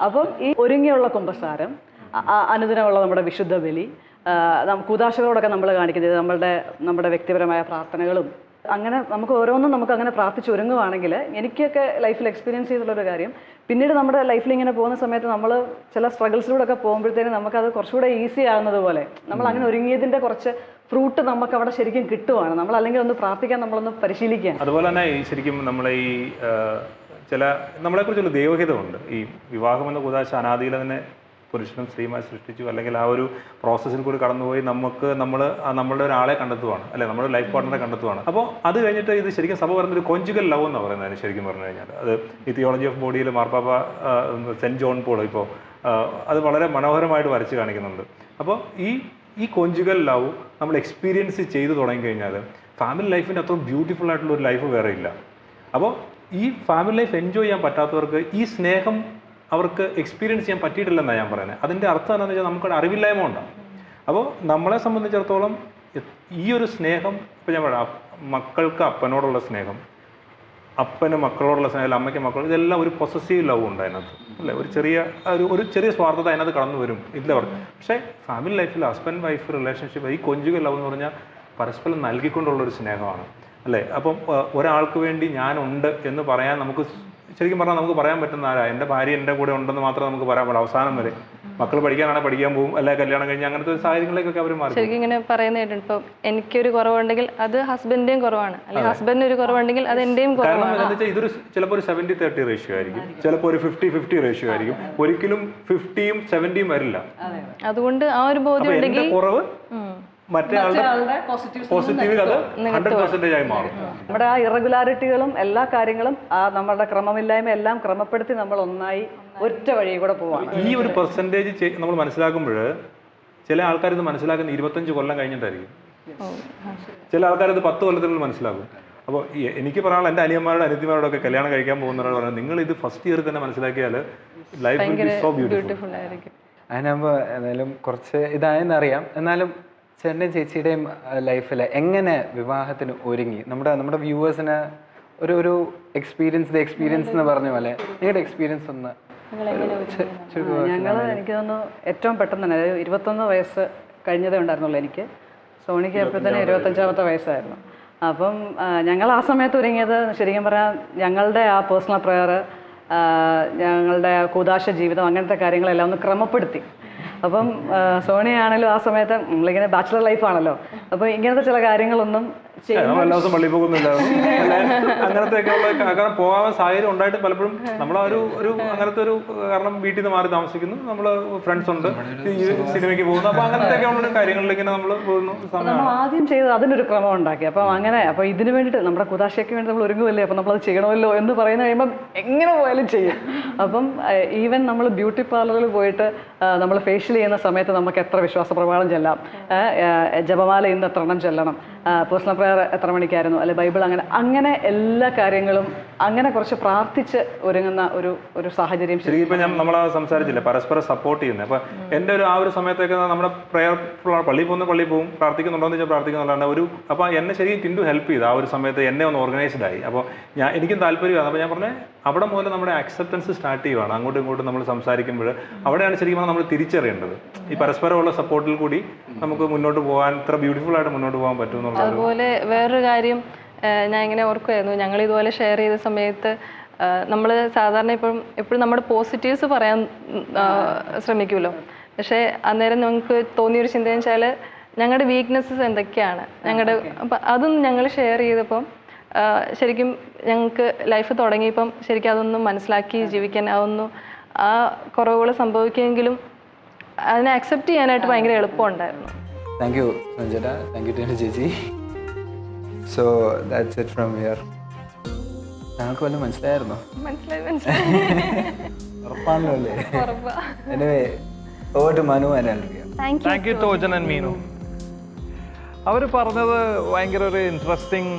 അപ്പം ഈ ഒരുങ്ങിയുള്ള കുമ്പസാരം, അനുദിനമുള്ള നമ്മുടെ വിശുദ്ധ ബലി, കൂദാശകളോടൊക്കെ നമ്മൾ കാണിക്കുന്നത് നമ്മുടെ വ്യക്തിപരമായ പ്രാർത്ഥനകളും അങ്ങനെ നമുക്ക് ഓരോന്നും നമുക്ക് അങ്ങനെ പ്രാർത്ഥിച്ചൊരുങ്ങുവാണെങ്കിൽ എനിക്കൊക്കെ ലൈഫിൽ എക്സ്പീരിയൻസ് ചെയ്തിട്ടുള്ളൊരു കാര്യം, പിന്നീട് നമ്മുടെ ലൈഫിൽ ഇങ്ങനെ പോകുന്ന സമയത്ത് നമ്മൾ ചില സ്ട്രഗിൾസിലൂടെ ഒക്കെ പോകുമ്പോഴത്തേനും നമുക്കത് കുറച്ചുകൂടെ ഈസി ആകുന്നത് പോലെ നമ്മൾ അങ്ങനെ ഒരുങ്ങിയതിൻ്റെ കുറച്ച് ഫ്രൂട്ട് നമുക്ക് അവിടെ ശരിക്കും കിട്ടുവാണ്. നമ്മൾ അല്ലെങ്കിൽ ഒന്ന് പ്രാർത്ഥിക്കാൻ നമ്മളൊന്ന് പരിശീലിക്കാൻ. അതുപോലെ തന്നെ ഈ ശരിക്കും നമ്മളെ ഈ ചില നമ്മളെക്കുറിച്ചുള്ള ദൈവഹിതമുണ്ട്. ഈ വിവാഹം എന്ന കൂതാശ അനാദിയിൽ തന്നെ പുരുഷനും സ്ത്രീയുമായി സൃഷ്ടിച്ചു, അല്ലെങ്കിൽ ആ ഒരു പ്രോസസ്സിൽ കൂടി കടന്നുപോയി നമ്മളുടെ ഒരാളെ കണ്ടെത്തുവാണ്, അല്ലെ നമ്മുടെ ലൈഫ് പാർട്ട്ണറെ കണ്ടെത്തുവാണ്. അപ്പോൾ അത് കഴിഞ്ഞിട്ട് ഇത് ശരിക്കും സഭ പറയുന്ന ഒരു കോഞ്ചുഗൽ ലവ് എന്ന് പറയുന്നത് ശരിക്കും പറഞ്ഞു കഴിഞ്ഞാൽ അത് ഈ തിയോളജി ഓഫ് ബോഡിയിൽ മാർപ്പാപ്പ സെൻറ്റ് ജോൺ പോൾ ഇപ്പോൾ അത് വളരെ മനോഹരമായിട്ട് വരച്ച് കാണിക്കുന്നുണ്ട്. അപ്പോൾ ഈ കോഞ്ചുഗൽ ലവ് നമ്മൾ എക്സ്പീരിയൻസ് ചെയ്ത് തുടങ്ങിക്കഴിഞ്ഞാൽ ഫാമിലി ലൈഫിൻ്റെ അത്ര ബ്യൂട്ടിഫുൾ ആയിട്ടുള്ള ഒരു ലൈഫ് വേറെ ഇല്ല. അപ്പോൾ ഈ ഫാമിലി ലൈഫ് എൻജോയ് ചെയ്യാൻ പറ്റാത്തവർക്ക് ഈ സ്നേഹം അവർക്ക് എക്സ്പീരിയൻസ് ചെയ്യാൻ പറ്റിയിട്ടില്ലെന്നാണ് ഞാൻ പറയുന്നത്. അതിൻ്റെ അർത്ഥം എന്താണെന്ന് വെച്ചാൽ നമുക്കൊരു അറിവില്ലായ്മ ഉണ്ടാകും. അപ്പോൾ നമ്മളെ സംബന്ധിച്ചിടത്തോളം ഈ ഒരു സ്നേഹം, ഇപ്പോൾ ഞാൻ പറയാം, മക്കൾക്ക് അപ്പനോടുള്ള സ്നേഹം, അപ്പന് മക്കളോടുള്ള സ്നേഹം, അമ്മയ്ക്ക് മക്കളോട്, ഇതെല്ലാം ഒരു പൊസസീവ് ലവ് ഉണ്ട് അതിനകത്ത്, അല്ലേ? ഒരു ചെറിയ സ്വാർത്ഥത അതിനകത്ത് കടന്നു വരും, ഇല്ല പറഞ്ഞു. പക്ഷേ ഫാമിലി ലൈഫിൽ ഹസ്ബൻഡ് വൈഫ് റിലേഷൻഷിപ്പ്, ഈ കൊഞ്ചുഗൽ ലവ് എന്ന് പറഞ്ഞാൽ പരസ്പരം നൽകിക്കൊണ്ടുള്ളൊരു സ്നേഹമാണ്, അല്ലേ? അപ്പം ഒരാൾക്ക് വേണ്ടി ഞാനുണ്ട് എന്ന് പറയാൻ നമുക്ക് ശരിക്കും പറഞ്ഞാൽ നമുക്ക് പറയാൻ പറ്റുന്ന ആരാ? എൻ്റെ ഭാര്യ എൻ്റെ കൂടെ ഉണ്ടെന്ന് മാത്രമേ നമുക്ക് പറയാൻ പാടുള്ളൂ. അവസാനം വരെ മക്കൾ പഠിക്കാനാണെങ്കിൽ പഠിക്കാൻ പോകും, അല്ലെങ്കിൽ കല്യാണം കഴിഞ്ഞ് അങ്ങനത്തെ ഒരു സാഹചര്യങ്ങളിലേക്കൊക്കെ അവർ മാറി. ശരിക്കും ഇങ്ങനെ പറയുന്ന കേട്ടിട്ടുണ്ട്, ഇപ്പം എനിക്കൊരു കുറവുണ്ടെങ്കിൽ അത് ഹസ്ബൻഡിൻ്റെയും കുറവാണ്, അല്ലെങ്കിൽ ഹസ്ബൻഡിന് ഒരു കുറവുണ്ടെങ്കിൽ അത് എൻ്റെയും കുറവാണ്. കാരണം എന്താണെന്ന് വെച്ചാൽ ഇതൊരു ചിലപ്പോൾ ഒരു 70-30 റേഷ്യോ ആയിരിക്കും, ചിലപ്പോൾ ഒരു 50-50 റേഷ്യോ ആയിരിക്കും, ഒരിക്കലും 50-യും 70-യും വരില്ല. അതുകൊണ്ട് ആ ഒരു ബോധ്യം ഉണ്ടെങ്കിൽ കുറവ് മറ്റേ ആളുടെ പോസിറ്റീവിൽ അത് 100% ആയി മാറും. നമ്മുടെ ആ ഇറഗുലാരിറ്റികളും എല്ലാ കാര്യങ്ങളും ആ നമ്മുടെ ക്രമമില്ലായ്മ എല്ലാം ക്രമപ്പെടുത്തി നമ്മൾ ഒന്നായി ഒറ്റ വഴി കൂടെ പോവാണ്. ഈ ഒരു പെർസെൻറ്റേജ് നമ്മൾ മനസ്സിലാക്കുമ്പോൾ ചില ആൾക്കാർ ഇത് മനസ്സിലാക്കുന്ന 25 കൊല്ലം കഴിഞ്ഞിട്ടായിരിക്കും, ചില ആൾക്കാർ ഇത് 10 കൊല്ലത്തിനുള്ളിൽ മനസ്സിലാക്കും. അപ്പോൾ എനിക്ക് പറയാനുള്ള എൻ്റെ അനിയന്മാരുടെ അനിയത്തിമാരോടൊക്കെ കല്യാണം കഴിക്കാൻ പോകുന്നവരോട് പറഞ്ഞാൽ നിങ്ങൾ ഇത് ഫസ്റ്റ് ഇയർ തന്നെ മനസ്സിലാക്കിയാൽ life will be so beautiful ആയിരിക്കും. അതിനാകുമ്പോൾ എന്തായാലും കുറച്ച് ഇതായെന്നറിയാം. എന്നാലും ചേട്ടൻ്റെയും ചേച്ചിയുടെയും ലൈഫിൽ എങ്ങനെ വിവാഹത്തിന് ഒരുങ്ങി നമ്മുടെ വ്യൂവേഴ്സിന് ഒരു എക്സ്പീരിയൻസ് എന്ന് പറഞ്ഞ പോലെ നിങ്ങളുടെ എക്സ്പീരിയൻസ് ഒന്ന്. ഞങ്ങൾ എനിക്ക് തോന്നുന്നു ഏറ്റവും പെട്ടെന്ന് തന്നെ 21 വയസ്സ് കഴിഞ്ഞതേ ഉണ്ടായിരുന്നുള്ളൂ എനിക്ക്. സോണിക്ക് എപ്പോഴത്തേനും 25ാമത്തെ വയസ്സായിരുന്നു. അപ്പം ഞങ്ങൾ ആ സമയത്ത് ഒരുങ്ങിയത് ശരിക്കും പറഞ്ഞാൽ ഞങ്ങളുടെ ആ പേഴ്സണൽ പ്രെയർ, ഞങ്ങളുടെ കൂദാശ ജീവിതം, അങ്ങനത്തെ കാര്യങ്ങളെല്ലാം ഒന്ന് ക്രമപ്പെടുത്തി. അപ്പം സോണിയാണെങ്കിലും ആ സമയത്ത് നമ്മളിങ്ങനെ ബാച്ചിലർ ലൈഫാണല്ലോ, അപ്പോൾ ഇങ്ങനത്തെ ചില കാര്യങ്ങളൊന്നും എല്ലാ ദിവസം പള്ളി പോകുന്നില്ല, അങ്ങനത്തെ കാരണം പോകാൻ സാഹചര്യം ഉണ്ടായിട്ട് പലപ്പോഴും നമ്മൾ ഒരു അങ്ങനത്തെ ഒരു കാരണം വീട്ടിൽ നിന്ന് മാറി താമസിക്കുന്നു, നമ്മൾ ഫ്രണ്ട്സ് ഉണ്ട്, സിനിമയ്ക്ക് പോകുന്നു, അപ്പൊ അങ്ങനത്തെ ഉള്ള കാര്യങ്ങളിലേക്ക് നമ്മൾ പോകുന്നു. നമ്മൾ ആദ്യം ചെയ്ത് അതിനൊരു ക്രമം ഉണ്ടാക്കി. അപ്പം അങ്ങനെ അപ്പോൾ ഇതിന് വേണ്ടിയിട്ട് നമ്മുടെ കുദാശയ്ക്ക് വേണ്ടി നമ്മൾ ഒരുങ്ങുമല്ലേ, അപ്പം നമ്മളത് ചെയ്യണമല്ലോ എന്ന് പറയുന്ന കഴിയുമ്പം എങ്ങനെ പോയാലും ചെയ്യും. അപ്പം ഈവൻ നമ്മൾ ബ്യൂട്ടി പാർലറിൽ പോയിട്ട് നമ്മൾ ഫേഷ്യൽ ചെയ്യുന്ന സമയത്ത് നമുക്ക് എത്ര വിശ്വാസ പ്രമാണം ചെല്ലാം, ജപമാല ഇന്ന് എത്ര എണ്ണം ചെല്ലണം, പേഴ്സണൽ പ്രെയർ എത്ര മണിക്കായിരുന്നു, അല്ലെ ബൈബിൾ, അങ്ങനെ എല്ലാ കാര്യങ്ങളും അങ്ങനെ കുറച്ച് പ്രാർത്ഥിച്ച് ഒരുങ്ങുന്ന ഒരു സാഹചര്യം. ശരിക്കും ഇപ്പം നമ്മൾ സംസാരിച്ചില്ലേ പരസ്പരം സപ്പോർട്ട് ചെയ്യുന്നത്. അപ്പം എൻ്റെ ആ ഒരു സമയത്തൊക്കെ നമ്മുടെ പ്രെയർ പള്ളിയിൽ പോകും, പ്രാർത്ഥിക്കുന്നുണ്ടോയെന്ന് വെച്ചാൽ പ്രാർത്ഥിക്കുന്നുണ്ടാണ് അപ്പോൾ എന്നെ ശരിക്കും ടിൻഡു ഹെൽപ്പ് ചെയ്തു. ആ ഒരു സമയത്ത് എന്നെ ഒന്ന് ഓർഗനൈസ്ഡ് ആയി. അപ്പോൾ എനിക്കും താല്പര്യമാണ്. അപ്പോൾ ഞാൻ പറഞ്ഞത് അവിടെ മുതൽ നമ്മുടെ ആക്സെപ്റ്റൻസ് സ്റ്റാർട്ട് ചെയ്യുവാണ്. അങ്ങോട്ടും ഇങ്ങോട്ടും നമ്മൾ സംസാരിക്കുമ്പോൾ അവിടെയാണ് ശരിക്കും നമ്മൾ തിരിച്ചറിയേണ്ടത്. ഈ പരസ്പരമുള്ള സപ്പോർട്ടിൽ കൂടി നമുക്ക് മുന്നോട്ട് പോകാൻ ഇത്ര ബ്യൂട്ടിഫുൾ ആയിട്ട് മുന്നോട്ട് പോകാൻ പറ്റുമെന്നുള്ളത്. അതുപോലെ വേറൊരു കാര്യം ഞാൻ ഇങ്ങനെ ഓർക്കുമായിരുന്നു, ഞങ്ങൾ ഇതുപോലെ ഷെയർ ചെയ്ത സമയത്ത് നമ്മൾ സാധാരണ എപ്പോഴും നമ്മുടെ പോസിറ്റീവ്സ് പറയാൻ ശ്രമിക്കുമല്ലോ. പക്ഷേ അന്നേരം നമുക്ക് തോന്നിയൊരു ചിന്തയെന്ന് വെച്ചാൽ ഞങ്ങളുടെ വീക്ക്നെസ്സസ് എന്തൊക്കെയാണ് അപ്പം അതും ഞങ്ങൾ ഷെയർ ചെയ്തപ്പം ശരിക്കും ഞങ്ങൾക്ക് ലൈഫ് തുടങ്ങിയപ്പം ശരിക്കും അതൊന്നും മനസ്സിലാക്കി ജീവിക്കാൻ ആ കുറവുകൾ സംഭവിക്കുമെങ്കിലും അതിനെ അക്സെപ്റ്റ് ചെയ്യാനായിട്ട് ഭയങ്കര എളുപ്പമുണ്ടായിരുന്നു. Thank you Sanjana, thank you Tindu ചേച്ചി. So that's it from here. ഞങ്ങൾക്ക് വല്ലതും മനസ്സിലായിരുന്നോ? ഉറപ്പാണല്ലോ അല്ലേ? Anyway over to Manu and Andrea. Thank you Tojan and Meenu. അവർ പറഞ്ഞത് ഭയങ്കര ഒരു ഇൻട്രസ്റ്റിംഗ്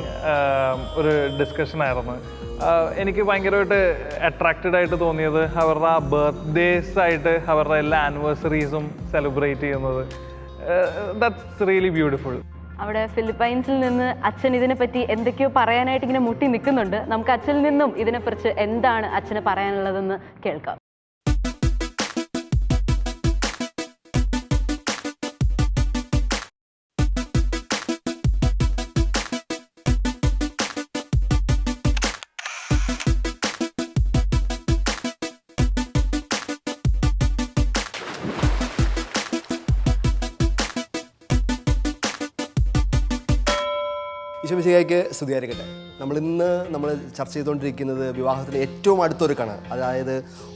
ഒരു ഡിസ്കഷൻ ആയിരുന്നു. എനിക്ക് ഭയങ്കരമായിട്ട് അട്രാക്റ്റഡ് ആയിട്ട് തോന്നിയത് അവരുടെ ആ ബർത്ത്ഡേസ് ആയിട്ട് അവരുടെ എല്ലാ ആനിവേഴ്സറീസും സെലിബ്രേറ്റ് ചെയ്യുന്നത്. That's really beautiful. അവിടെ ഫിലിപ്പൈൻസിൽ നിന്ന് അച്ഛൻ ഇതിനെപ്പറ്റി എന്തൊക്കെയോ പറയാനായിട്ട് ഇങ്ങനെ മുട്ടി നിൽക്കുന്നുണ്ട്. നമുക്ക് അച്ഛനിൽ നിന്നും ഇതിനെക്കുറിച്ച് എന്താണ് അച്ഛന് പറയാനുള്ളതെന്ന് കേൾക്കാം. ഈശോമിശിഹായ്ക്ക് സ്തുതിയായിരിക്കട്ടെ. നമ്മൾ ചർച്ച ചെയ്തുകൊണ്ടിരിക്കുന്നത് വിവാഹത്തിലെ ഏറ്റവും അടുത്തൊരുക്കാണ്. അതായത്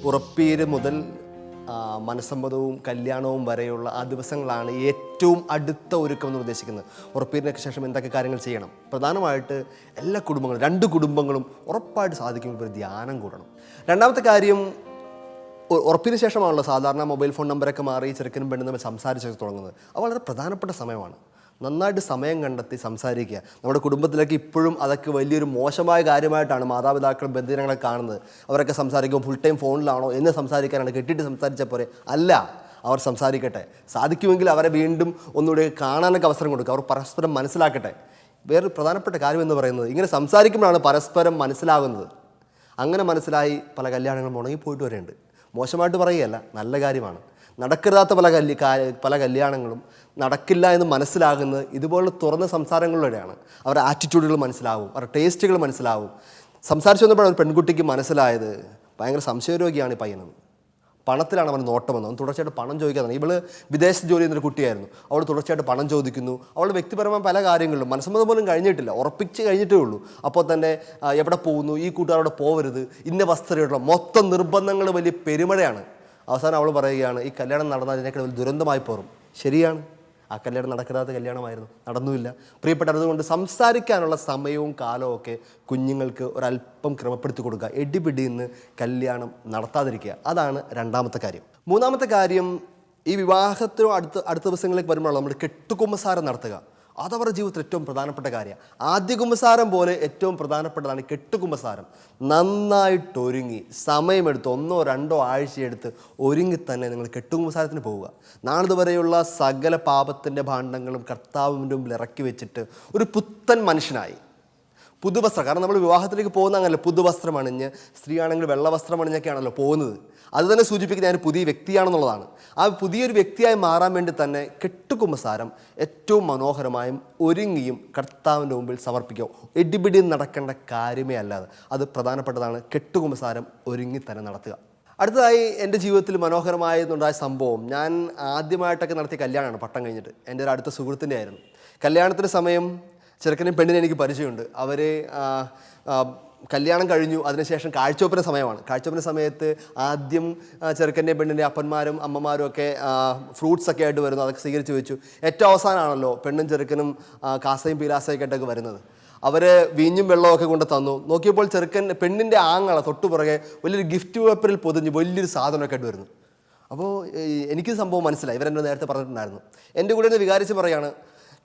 ഉറപ്പീര് മുതൽ മനസ്സമ്മതവും കല്യാണവും വരെയുള്ള ആ ദിവസങ്ങളാണ് ഏറ്റവും അടുത്ത ഒരുക്കം എന്ന് ഉദ്ദേശിക്കുന്നത്. ഉറപ്പീരിനൊക്കെ ശേഷം എന്തൊക്കെ കാര്യങ്ങൾ ചെയ്യണം? പ്രധാനമായിട്ട് എല്ലാ കുടുംബങ്ങളും, 2 കുടുംബങ്ങളും ഉറപ്പായിട്ട് സാധിക്കുമ്പോൾ ഒരു ധ്യാനം കൂടണം. രണ്ടാമത്തെ കാര്യം, ഉറപ്പിന് ശേഷമാണല്ലോ സാധാരണ മൊബൈൽ ഫോൺ നമ്പറൊക്കെ മാറി ചെറുക്കനും പെണ്ണും തമ്മിൽ സംസാരിച്ചൊക്കെ തുടങ്ങുന്നത്. അത് വളരെ പ്രധാനപ്പെട്ട സമയമാണ്. നന്നായിട്ട് സമയം കണ്ടെത്തി സംസാരിക്കുക. നമ്മുടെ കുടുംബത്തിലൊക്കെ ഇപ്പോഴും അതൊക്കെ വലിയൊരു മോശമായ കാര്യമായിട്ടാണ് മാതാപിതാക്കളും ബന്ധുജനങ്ങളൊക്കെ കാണുന്നത്. അവരൊക്കെ സംസാരിക്കുമ്പോൾ ഫുൾ ടൈം ഫോണിലാണോ എന്ന് സംസാരിക്കാനാണ്, കെട്ടിയിട്ട് സംസാരിച്ച പോലെ അല്ല. അവർ സംസാരിക്കട്ടെ. സാധിക്കുമെങ്കിൽ അവരെ വീണ്ടും ഒന്നുകൂടി കാണാനൊക്കെ അവസരം കൊടുക്കുക. അവർ പരസ്പരം മനസ്സിലാക്കട്ടെ. വേറൊരു പ്രധാനപ്പെട്ട കാര്യം എന്ന് പറയുന്നത്, ഇങ്ങനെ സംസാരിക്കുമ്പോഴാണ് പരസ്പരം മനസ്സിലാകുന്നത്. അങ്ങനെ മനസ്സിലായി പല കല്യാണങ്ങളും മുടങ്ങിപ്പോയിട്ട് വരെയുണ്ട്. മോശമായിട്ട് പറയുകയല്ല, നല്ല കാര്യമാണ്. നടക്കരുതാത്ത പല കല്യാണങ്ങളും നടക്കില്ല എന്ന് മനസ്സിലാകുന്നത് ഇതുപോലുള്ള തുറന്ന സംസാരങ്ങളിലൂടെയാണ്. അവരുടെ ആറ്റിറ്റ്യൂഡുകൾ മനസ്സിലാവും, അവരുടെ ടേസ്റ്റുകൾ മനസ്സിലാവും. സംസാരിച്ചു വന്നപ്പോഴാണ് ഒരു പെൺകുട്ടിക്ക് മനസ്സിലായത് ഭയങ്കര സംശയരോഗിയാണ് ഈ പയ്യനെന്ന്. പണത്തിലാണ് അവൻ നോട്ടമെന്ന്. അവൻ തുടർച്ചയായിട്ട് പണം ചോദിക്കാതാണ്. ഇവള് വിദേശത്ത് ജോലി ചെയ്യുന്നൊരു കുട്ടിയായിരുന്നു. അവൾ തുടർച്ചയായിട്ട് പണം ചോദിക്കുന്നു. അവൾ വ്യക്തിപരമായ പല കാര്യങ്ങളിലും മനസ്സമ്മതം പോലും കഴിഞ്ഞിട്ടില്ല, ഉറപ്പിച്ച് കഴിഞ്ഞിട്ടേ ഉള്ളൂ. അപ്പോൾ തന്നെ എവിടെ പോകുന്നു, ഈ കൂട്ടുകാരോടെ പോകരുത്, ഇന്ന വസ്ത്രമുള്ള മൊത്തം നിർബന്ധങ്ങൾ, വലിയ പെരുമഴയാണ്. അവസാനം അവൾ പറയുകയാണ്, ഈ കല്യാണം നടന്നാൽ ഇതിനേക്കാൾ വലിയ ദുരന്തമായി പോറും. ശരിയാണ്, ആ കല്യാണം നടക്കാത്ത കല്യാണമായിരുന്നു, നടന്നുമില്ല. പ്രിയപ്പെട്ട, അതുകൊണ്ട് സംസാരിക്കാനുള്ള സമയവും കാലവും ഒക്കെ കുഞ്ഞുങ്ങൾക്ക് ഒരല്പം ക്രമപ്പെടുത്തി കൊടുക്കുക. എടിപിടിന്ന് കല്യാണം നടത്താതിരിക്കുക. അതാണ് രണ്ടാമത്തെ കാര്യം. മൂന്നാമത്തെ കാര്യം, ഈ വിവാഹത്തിനോ അടുത്ത ദിവസങ്ങളിലേക്ക് വരുമ്പോഴാണ് നമ്മൾ കെട്ടുകുമ്പസാരം നടത്തുക. അതവരുടെ ജീവിതത്തിൽ ഏറ്റവും പ്രധാനപ്പെട്ട കാര്യമാണ്. ആദ്യ കുമ്പസാരം പോലെ ഏറ്റവും പ്രധാനപ്പെട്ടതാണ് കെട്ടുകുമ്പസാരം. നന്നായിട്ടൊരുങ്ങി സമയമെടുത്ത് 1-2 ആഴ്ചയെടുത്ത് ഒരുങ്ങി തന്നെ നിങ്ങൾ കെട്ടുകുമ്പസാരത്തിന് പോവുക. നാളിതുവരെയുള്ള സകല പാപത്തിൻ്റെ ഭാണ്ഡങ്ങളും കർത്താവിൻ്റെ മുമ്പിൽ ഇറക്കി വെച്ചിട്ട് ഒരു പുത്തൻ മനുഷ്യനായി, പുതുവസ്ത്രം, കാരണം നമ്മൾ വിവാഹത്തിലേക്ക് പോകുന്ന അങ്ങനല്ല, പുതുവസ്ത്രം അണിഞ്ഞ്, സ്ത്രീയാണെങ്കിൽ വെള്ളവസ്ത്രം അണിഞ്ഞൊക്കെയാണല്ലോ പോകുന്നത്. അത് തന്നെ സൂചിപ്പിക്കുന്നത് ഞാൻ പുതിയ വ്യക്തിയാണെന്നുള്ളതാണ്. ആ പുതിയൊരു വ്യക്തിയായി മാറാൻ വേണ്ടി തന്നെ കെട്ടുകുമ്പസാരം ഏറ്റവും മനോഹരമായും ഒരുങ്ങിയും കർത്താവിൻ്റെ മുമ്പിൽ സമർപ്പിക്കുക. എടിപിടി നടക്കേണ്ട കാര്യമേ അല്ലാതെ അത് പ്രധാനപ്പെട്ടതാണ്. കെട്ടുകുമ്പസാരം ഒരുങ്ങി തന്നെ നടത്തുക. അടുത്തതായി എൻ്റെ ജീവിതത്തിൽ മനോഹരമായിട്ടുണ്ടായ സംഭവം, ഞാൻ ആദ്യമായിട്ടൊക്കെ നടത്തിയ കല്യാണമാണ് പട്ടം കഴിഞ്ഞിട്ട്. എൻ്റെ ഒരു അടുത്ത സുഹൃത്തിൻ്റെ ആയിരുന്നു. കല്യാണത്തിൻ്റെ സമയം ചെറുക്കനും പെണ്ണിനെ എനിക്ക് പരിചയമുണ്ട്. അവർ കല്യാണം കഴിഞ്ഞു, അതിനുശേഷം കാഴ്ചവെപ്പിൻ്റെ സമയമാണ്. കാഴ്ചവെപ്പിൻ്റെ സമയത്ത് ആദ്യം ചെറുക്കൻ്റെ പെണ്ണിൻ്റെ അപ്പന്മാരും അമ്മമാരും ഒക്കെ ഫ്രൂട്ട്സൊക്കെ ആയിട്ട് വരുന്നു, അതൊക്കെ സ്വീകരിച്ച് വെച്ചു. ഏറ്റവും അവസാനമാണല്ലോ പെണ്ണും ചെറുക്കനും കാസയും പീലാസയൊക്കെ ആയിട്ടൊക്കെ വരുന്നത്. അവർ വീഞ്ഞും വെള്ളമൊക്കെ കൊണ്ട് തന്നു. നോക്കിയപ്പോൾ പെണ്ണിൻ്റെ ആങ്ങള തൊട്ടുപുറകെ വലിയൊരു ഗിഫ്റ്റ് പേപ്പറിൽ പൊതിഞ്ഞ് വലിയൊരു സാധനമൊക്കെ ആയിട്ട് വരുന്നു. അപ്പോൾ എനിക്ക് സംഭവം മനസ്സിലായി. ഇവരെന്നെ നേരത്തെ പറഞ്ഞിട്ടുണ്ടായിരുന്നു. എൻ്റെ കൂടെ ഒന്ന് വികാരിച്ച് പറയാണ്,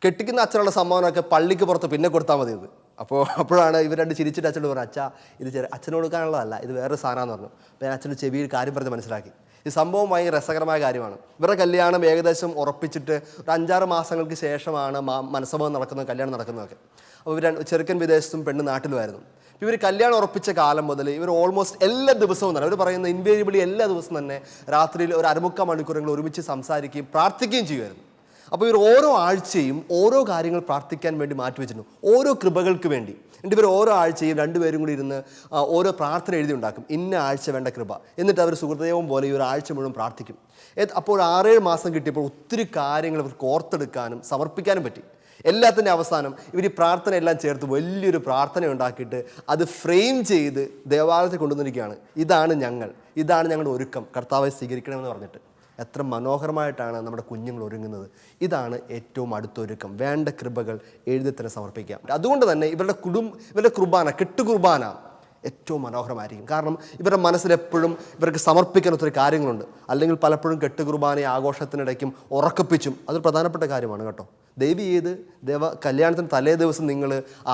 കെട്ടിക്കുന്ന അച്ഛനുള്ള സംഭവമൊക്കെ പള്ളിക്ക് പുറത്ത് പിന്നെ കൊടുത്താൽ മതി ഇത്. അപ്പോഴാണ് ഇവർ 2 ചിരിച്ചിട്ട് അച്ഛനോട് പറഞ്ഞു, അച്ഛാ ഇത് അച്ഛനോട് കൊടുക്കാനുള്ളതല്ല, ഇത് വേറൊരു സാധനമാണെന്ന് പറഞ്ഞു. അപ്പോൾ ഞാൻ അച്ഛൻ്റെ ചെവിയിൽ കാര്യം പറഞ്ഞ് മനസ്സിലാക്കി. ഈ സംഭവം ഭയങ്കര രസകരമായ കാര്യമാണ്. ഇവരുടെ കല്യാണം ഏകദേശം ഉറപ്പിച്ചിട്ട് ഒരു 5-6 മാസങ്ങൾക്ക് ശേഷമാണ് മനസ്സമ്മതം നടക്കുന്നത്, കല്യാണം നടക്കുന്നതൊക്കെ. അപ്പോൾ ചെറുക്കൻ വിദേശത്തും പെണ്ണ് നാട്ടിലുമായിരുന്നു. ഇവർ കല്യാണം ഉറപ്പിച്ച കാലം മുതൽ ഇവർ ഓൾമോസ്റ്റ് എല്ലാ ദിവസവും തന്നെ, അവർ പറയുന്ന ഇൻവേരിയബിളി എല്ലാ ദിവസവും തന്നെ രാത്രിയിൽ ഒരു 1/4 മണിക്കൂറെങ്കിലും ഒരുമിച്ച് സംസാരിക്കുകയും പ്രാർത്ഥിക്കുകയും ചെയ്യുമായിരുന്നു. അപ്പോൾ ഇവർ ഓരോ ആഴ്ചയും ഓരോ കാര്യങ്ങൾ പ്രാർത്ഥിക്കാൻ വേണ്ടി മാറ്റിവെച്ചിരുന്നു, ഓരോ കൃപകൾക്ക് വേണ്ടി. എന്നിട്ട് ഇവർ ഓരോ ആഴ്ചയും 2 പേരും കൂടി ഇരുന്ന് ഓരോ പ്രാർത്ഥന എഴുതി ഉണ്ടാക്കും, ഇന്ന ആഴ്ച വേണ്ട കൃപ. എന്നിട്ട് അവർ സുഹൃദൈവം പോലെ ഈ ഒരു ആഴ്ച മുഴുവൻ പ്രാർത്ഥിക്കും. അപ്പോൾ 6-7 മാസം കിട്ടിയപ്പോൾ ഒത്തിരി കാര്യങ്ങൾ ഇവർക്ക് ഓർത്തെടുക്കാനും സമർപ്പിക്കാനും പറ്റി. എല്ലാത്തിൻ്റെ അവസാനം ഇവർ ഈ പ്രാർത്ഥന എല്ലാം ചേർത്ത് വലിയൊരു പ്രാർത്ഥന ഉണ്ടാക്കിയിട്ട് അത് ഫ്രെയിം ചെയ്ത് ദേവാലയത്തിൽ കൊണ്ടുവന്നിരിക്കുകയാണ്. ഇതാണ് ഞങ്ങളുടെ ഒരുക്കം, കർത്താവെ സ്വീകരിക്കണമെന്ന് പറഞ്ഞിട്ട്. എത്ര മനോഹരമായിട്ടാണ് നമ്മുടെ കുഞ്ഞുങ്ങൾ ഒരുങ്ങുന്നത്. ഇതാണ് ഏറ്റവും അടുത്തൊരുക്കം. വേണ്ട കൃപകൾ എഴുതി തന്നെ സമർപ്പിക്കാം. അതുകൊണ്ട് തന്നെ ഇവരുടെ കുർബാന, കെട്ടുകുർബാന ഏറ്റവും മനോഹരമായിരിക്കും. കാരണം ഇവരുടെ മനസ്സിലെപ്പോഴും ഇവർക്ക് സമർപ്പിക്കാൻ ഒത്തിരി കാര്യങ്ങളുണ്ട്. അല്ലെങ്കിൽ പലപ്പോഴും കെട്ടുകുർബാനയെ ആഘോഷത്തിനിടയ്ക്കും ഉറക്കപ്പിച്ചും അതൊരു പ്രധാനപ്പെട്ട കാര്യമാണ് കേട്ടോ. കല്യാണത്തിന് തലേ ദിവസം നിങ്ങൾ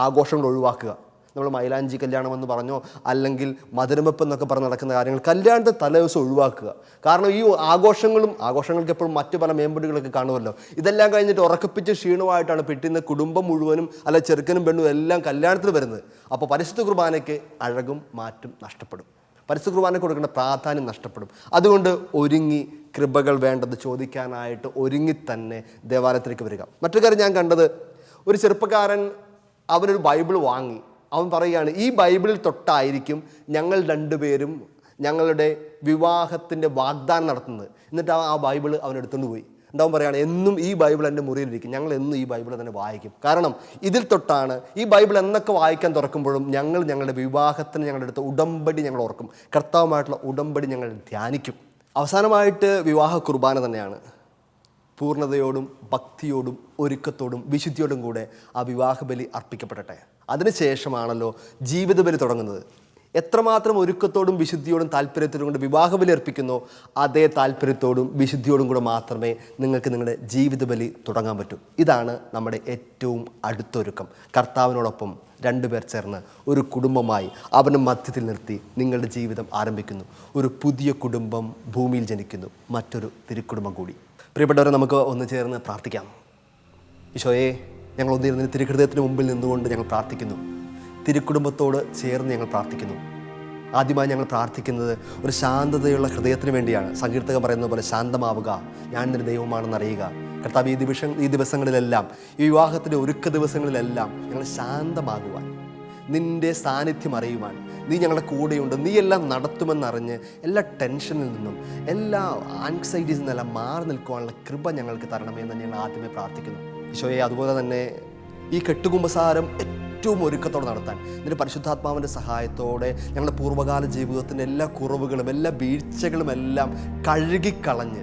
ആഘോഷങ്ങൾ ഒഴിവാക്കുക. നമ്മൾ മൈലാഞ്ചി കല്യാണം എന്ന് പറഞ്ഞോ അല്ലെങ്കിൽ മധുരമെപ്പ് എന്നൊക്കെ പറഞ്ഞ് നടക്കുന്ന കാര്യങ്ങൾ കല്യാണത്തെ തലേദിവസം ഒഴിവാക്കുക. കാരണം ഈ ആഘോഷങ്ങൾക്ക് എപ്പോഴും മറ്റു പല മേമ്പടികളൊക്കെ കാണുമല്ലോ. ഇതെല്ലാം കഴിഞ്ഞിട്ട് ഉറക്കപ്പിച്ച് ക്ഷീണമായിട്ടാണ് പിറ്റേന്ന് കുടുംബം മുഴുവനും അല്ല ചെറുക്കനും പെണ്ണും എല്ലാം കല്യാണത്തിന് വരുന്നത്. അപ്പോൾ പരിശുദ്ധ കുർബാനയ്ക്ക് അഴകും മാറ്റും നഷ്ടപ്പെടും, പരിശുദ്ധ കുർബാനയ്ക്ക് കൊടുക്കേണ്ട പ്രാധാന്യം നഷ്ടപ്പെടും. അതുകൊണ്ട് ഒരുങ്ങി കൃപകൾ വേണ്ടത് ചോദിക്കാനായിട്ട് ഒരുങ്ങി തന്നെ ദേവാലയത്തിലേക്ക് വരിക. മറ്റൊരു കാര്യം ഞാൻ കണ്ടത്, ഒരു ചെറുപ്പക്കാരൻ അവനൊരു ബൈബിൾ വാങ്ങി. അവൻ പറയുകയാണ്, ഈ ബൈബിളിൽ തൊട്ടായിരിക്കും ഞങ്ങൾ 2 പേരും ഞങ്ങളുടെ വിവാഹത്തിൻ്റെ വാഗ്ദാനം നടത്തുന്നത്. എന്നിട്ട് ആ ബൈബിൾ അവൻ എടുത്തുകൊണ്ട് പോയി. ഉണ്ടാവും പറയുകയാണ് എന്നും ഈ ബൈബിൾ എൻ്റെ മുറിയിലിരിക്കും, ഞങ്ങൾ എന്നും ഈ ബൈബിൾ തന്നെ വായിക്കും. കാരണം ഇതിൽ തൊട്ടാണ് ഈ ബൈബിൾ എന്നൊക്കെ വായിക്കാൻ തുറക്കുമ്പോഴും ഞങ്ങൾ ഞങ്ങളുടെ വിവാഹത്തിന് ഞങ്ങളുടെ അടുത്ത് ഉടമ്പടി ഞങ്ങൾ ഓർക്കും, കർത്താവുമായിട്ടുള്ള ഉടമ്പടി ഞങ്ങൾ ധ്യാനിക്കും. അവസാനമായിട്ട് വിവാഹ കുർബാന തന്നെയാണ്. പൂർണ്ണതയോടും ഭക്തിയോടും ഒരുക്കത്തോടും വിശുദ്ധിയോടും കൂടെ ആ വിവാഹബലി അർപ്പിക്കപ്പെടട്ടെ. അതിനുശേഷമാണല്ലോ ജീവിതബലി തുടങ്ങുന്നത്. എത്രമാത്രം ഒരുക്കത്തോടും വിശുദ്ധിയോടും താല്പര്യത്തോടും കൊണ്ട് വിവാഹബലി അർപ്പിക്കുന്നോ അതേ താല്പര്യത്തോടും വിശുദ്ധിയോടും കൂടെ മാത്രമേ നിങ്ങൾക്ക് നിങ്ങളുടെ ജീവിതബലി തുടങ്ങാൻ പറ്റൂ. ഇതാണ് നമ്മുടെ ഏറ്റവും അടുത്തൊരുക്കം. കർത്താവിനോടൊപ്പം രണ്ടുപേർ ചേർന്ന് ഒരു കുടുംബമായി അവൻ്റെ മധ്യത്തിൽ നിർത്തി നിങ്ങളുടെ ജീവിതം ആരംഭിക്കുന്നു. ഒരു പുതിയ കുടുംബം ഭൂമിയിൽ ജനിക്കുന്നു, മറ്റൊരു തിരുക്കുടുംബം കൂടി. പ്രിയപ്പെട്ടവരെ, നമുക്ക് ഒന്ന് ചേർന്ന് പ്രാർത്ഥിക്കാം. ഈശോയെ, ഞങ്ങൾ ഒന്നിരുന്ന് തിരുഹൃദയത്തിന് മുമ്പിൽ നിന്നുകൊണ്ട് ഞങ്ങൾ പ്രാർത്ഥിക്കുന്നു. തിരുക്കുടുംബത്തോട് ചേർന്ന് ഞങ്ങൾ പ്രാർത്ഥിക്കുന്നു. ആദ്യമായി ഞങ്ങൾ പ്രാർത്ഥിക്കുന്നത് ഒരു ശാന്തതയുള്ള ഹൃദയത്തിന് വേണ്ടിയാണ്. സങ്കീർത്തകൻ പറയുന്നത് പോലെ ശാന്തമാവുക, ഞാൻ നിന്റെ ദൈവമാണെന്ന് അറിയുക. കർത്താവ്, ഈ ദിവസങ്ങളിലെല്ലാം, ഈ വിവാഹത്തിൻ്റെ ഒരുക്ക ദിവസങ്ങളിലെല്ലാം ഞങ്ങൾ ശാന്തമാകുവാൻ, നിൻ്റെ സാന്നിധ്യം അറിയുവാൻ, നീ ഞങ്ങളുടെ കൂടെയുണ്ട്, നീ എല്ലാം നടത്തുമെന്നറിഞ്ഞ് എല്ലാ ടെൻഷനിൽ നിന്നും എല്ലാ ആൻസൈറ്റീസിൽ നിന്നെല്ലാം മാറി നിൽക്കുവാനുള്ള കൃപ ഞങ്ങൾക്ക് തരണമെന്ന് ഞങ്ങൾ ആദ്യമേ പ്രാർത്ഥിക്കുന്നു. ഈശോയെ, അതുപോലെ തന്നെ ഈ കെട്ടുകുമ്പസാരം ഏറ്റവും ഒരുക്കത്തോടെ നടത്താൻ നിന്റെ പരിശുദ്ധാത്മാവിൻ്റെ സഹായത്തോടെ ഞങ്ങളുടെ പൂർവ്വകാല ജീവിതത്തിൻ്റെ എല്ലാ കുറവുകളും എല്ലാ വീഴ്ചകളും എല്ലാം കഴുകിക്കളഞ്ഞ്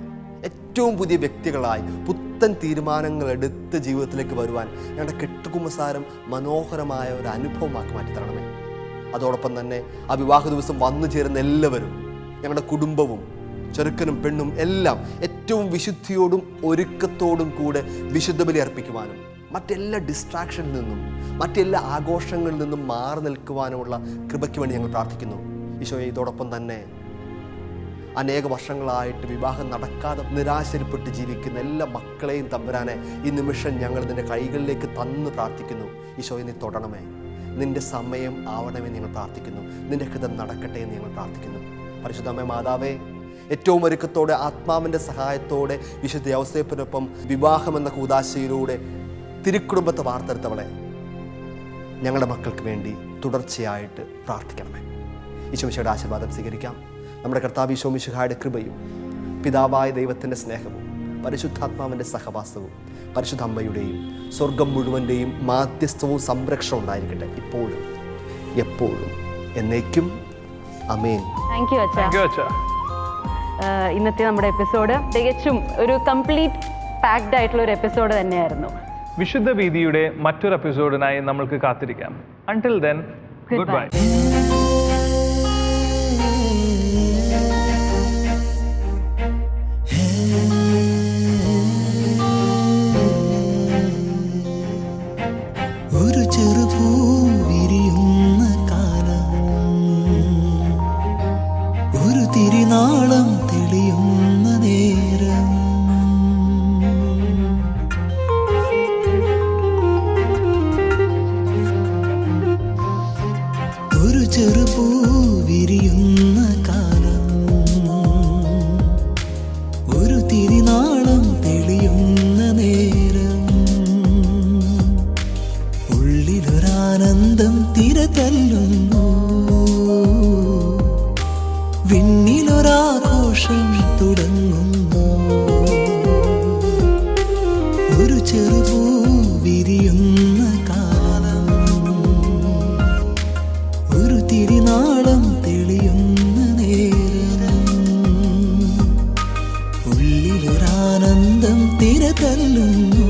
ഏറ്റവും പുതിയ വ്യക്തികളായി പുത്തൻ തീരുമാനങ്ങൾ എടുത്ത് ജീവിതത്തിലേക്ക് വരുവാൻ ഞങ്ങളുടെ കെട്ടുകുമ്പസാരം മനോഹരമായ ഒരു അനുഭവമാക്കി മാറ്റിത്തരണമേ. അതോടൊപ്പം തന്നെ ആ വിവാഹ ദിവസം വന്നു ചേരുന്ന എല്ലാവരും, ഞങ്ങളുടെ കുടുംബവും ചെറുക്കനും പെണ്ണും എല്ലാം ഏറ്റവും വിശുദ്ധിയോടും ഒരുക്കത്തോടും കൂടെ വിശുദ്ധ ബലി അർപ്പിക്കുവാനും മറ്റെല്ലാ ഡിസ്ട്രാക്ഷനിൽ നിന്നും മറ്റെല്ലാ ആഘോഷങ്ങളിൽ നിന്നും മാറി നിൽക്കുവാനുമുള്ള കൃപയ്ക്ക് വേണ്ടി ഞങ്ങൾ പ്രാർത്ഥിക്കുന്നു. ഈശോയെ, ഇതോടൊപ്പം തന്നെ അനേക വർഷങ്ങളായിട്ട് വിവാഹം നടക്കാതെ നിരാശയിൽപ്പെട്ട് ജീവിക്കുന്ന എല്ലാ മക്കളെയും തമ്പുരാനെ ഈ നിമിഷം ഞങ്ങൾ നിൻ്റെ കൈകളിലേക്ക് തന്ന് പ്രാർത്ഥിക്കുന്നു. ഈശോയെ, നീ തൊടണമേ, നിൻ്റെ സമയം ആവണമെന്ന് ഞങ്ങൾ പ്രാർത്ഥിക്കുന്നു. നിൻ്റെ ഹൃദയം നടക്കട്ടെ എന്ന് ഞങ്ങൾ പ്രാർത്ഥിക്കുന്നു. പരിശുദ്ധമേ മാതാവേ, ഏറ്റവും ഒരുക്കത്തോടെ ആത്മാവിൻ്റെ സഹായത്തോടെ വിശുദ്ധ യൗസേപ്പിനൊപ്പം വിവാഹമെന്ന കൂദാശയിലൂടെ തിരുക്കുടുംബത്തെ വാർത്തെടുത്തവളെ, ഞങ്ങളുടെ മക്കൾക്ക് വേണ്ടി തുടർച്ചയായിട്ട് പ്രാർത്ഥിക്കണമേ. ഈശോമിശിഹായുടെ ആശീർവാദം സ്വീകരിക്കാം. നമ്മുടെ കർത്താവ് ഈശോമിശിഹായുടെ കൃപയും പിതാവായ ദൈവത്തിൻ്റെ സ്നേഹവും പരിശുദ്ധാത്മാവിൻ്റെ സഹവാസവും പരിശുദ്ധ അമ്മയുടെയും സ്വർഗം മുഴുവൻ്റെയും മാധ്യസ്ഥവും സംരക്ഷണവും ഉണ്ടായിരിക്കട്ടെ, ഇപ്പോഴും എപ്പോഴും എന്നേക്കും. അമേൻ. താങ്ക് യു അച്ഛാ. ഇന്നത്തെ നമ്മുടെ എപ്പിസോഡ് തികച്ചും ഒരു കംപ്ലീറ്റ് പാക്ഡ് ആയിട്ടുള്ള ഒരു എപ്പിസോഡ് തന്നെയായിരുന്നു. വിശുദ്ധ വീതിയുടെ മറ്റൊരു എപ്പിസോഡിനായി നമ്മൾക്ക് കാത്തിരിക്കാം. Until then, good bye. ഒരു ചെറുപൂ വിരിയുന്ന കാലം, ഒരു തിരിനാളം തെളിയുന്ന നേരം, ഒരു ചെറുപൂ വിരിയുന്ന കാലം, ഒരു തിരിനാളം തെളിയുന്ന നേരം, ഉള്ളിലൊരാനന്ദം തിരതല്ലുന്നു, വിണ്ണിലൊരാഘോഷം തുടങ്ങുന്നു, ഒരു ചെറുപൂ വിരിയുന്ന കാലം, ഒരു തിരിനാളം തെളിയുന്ന നേരം, ഉള്ളിലൊരാനന്ദം തിരതല്ലുന്നു.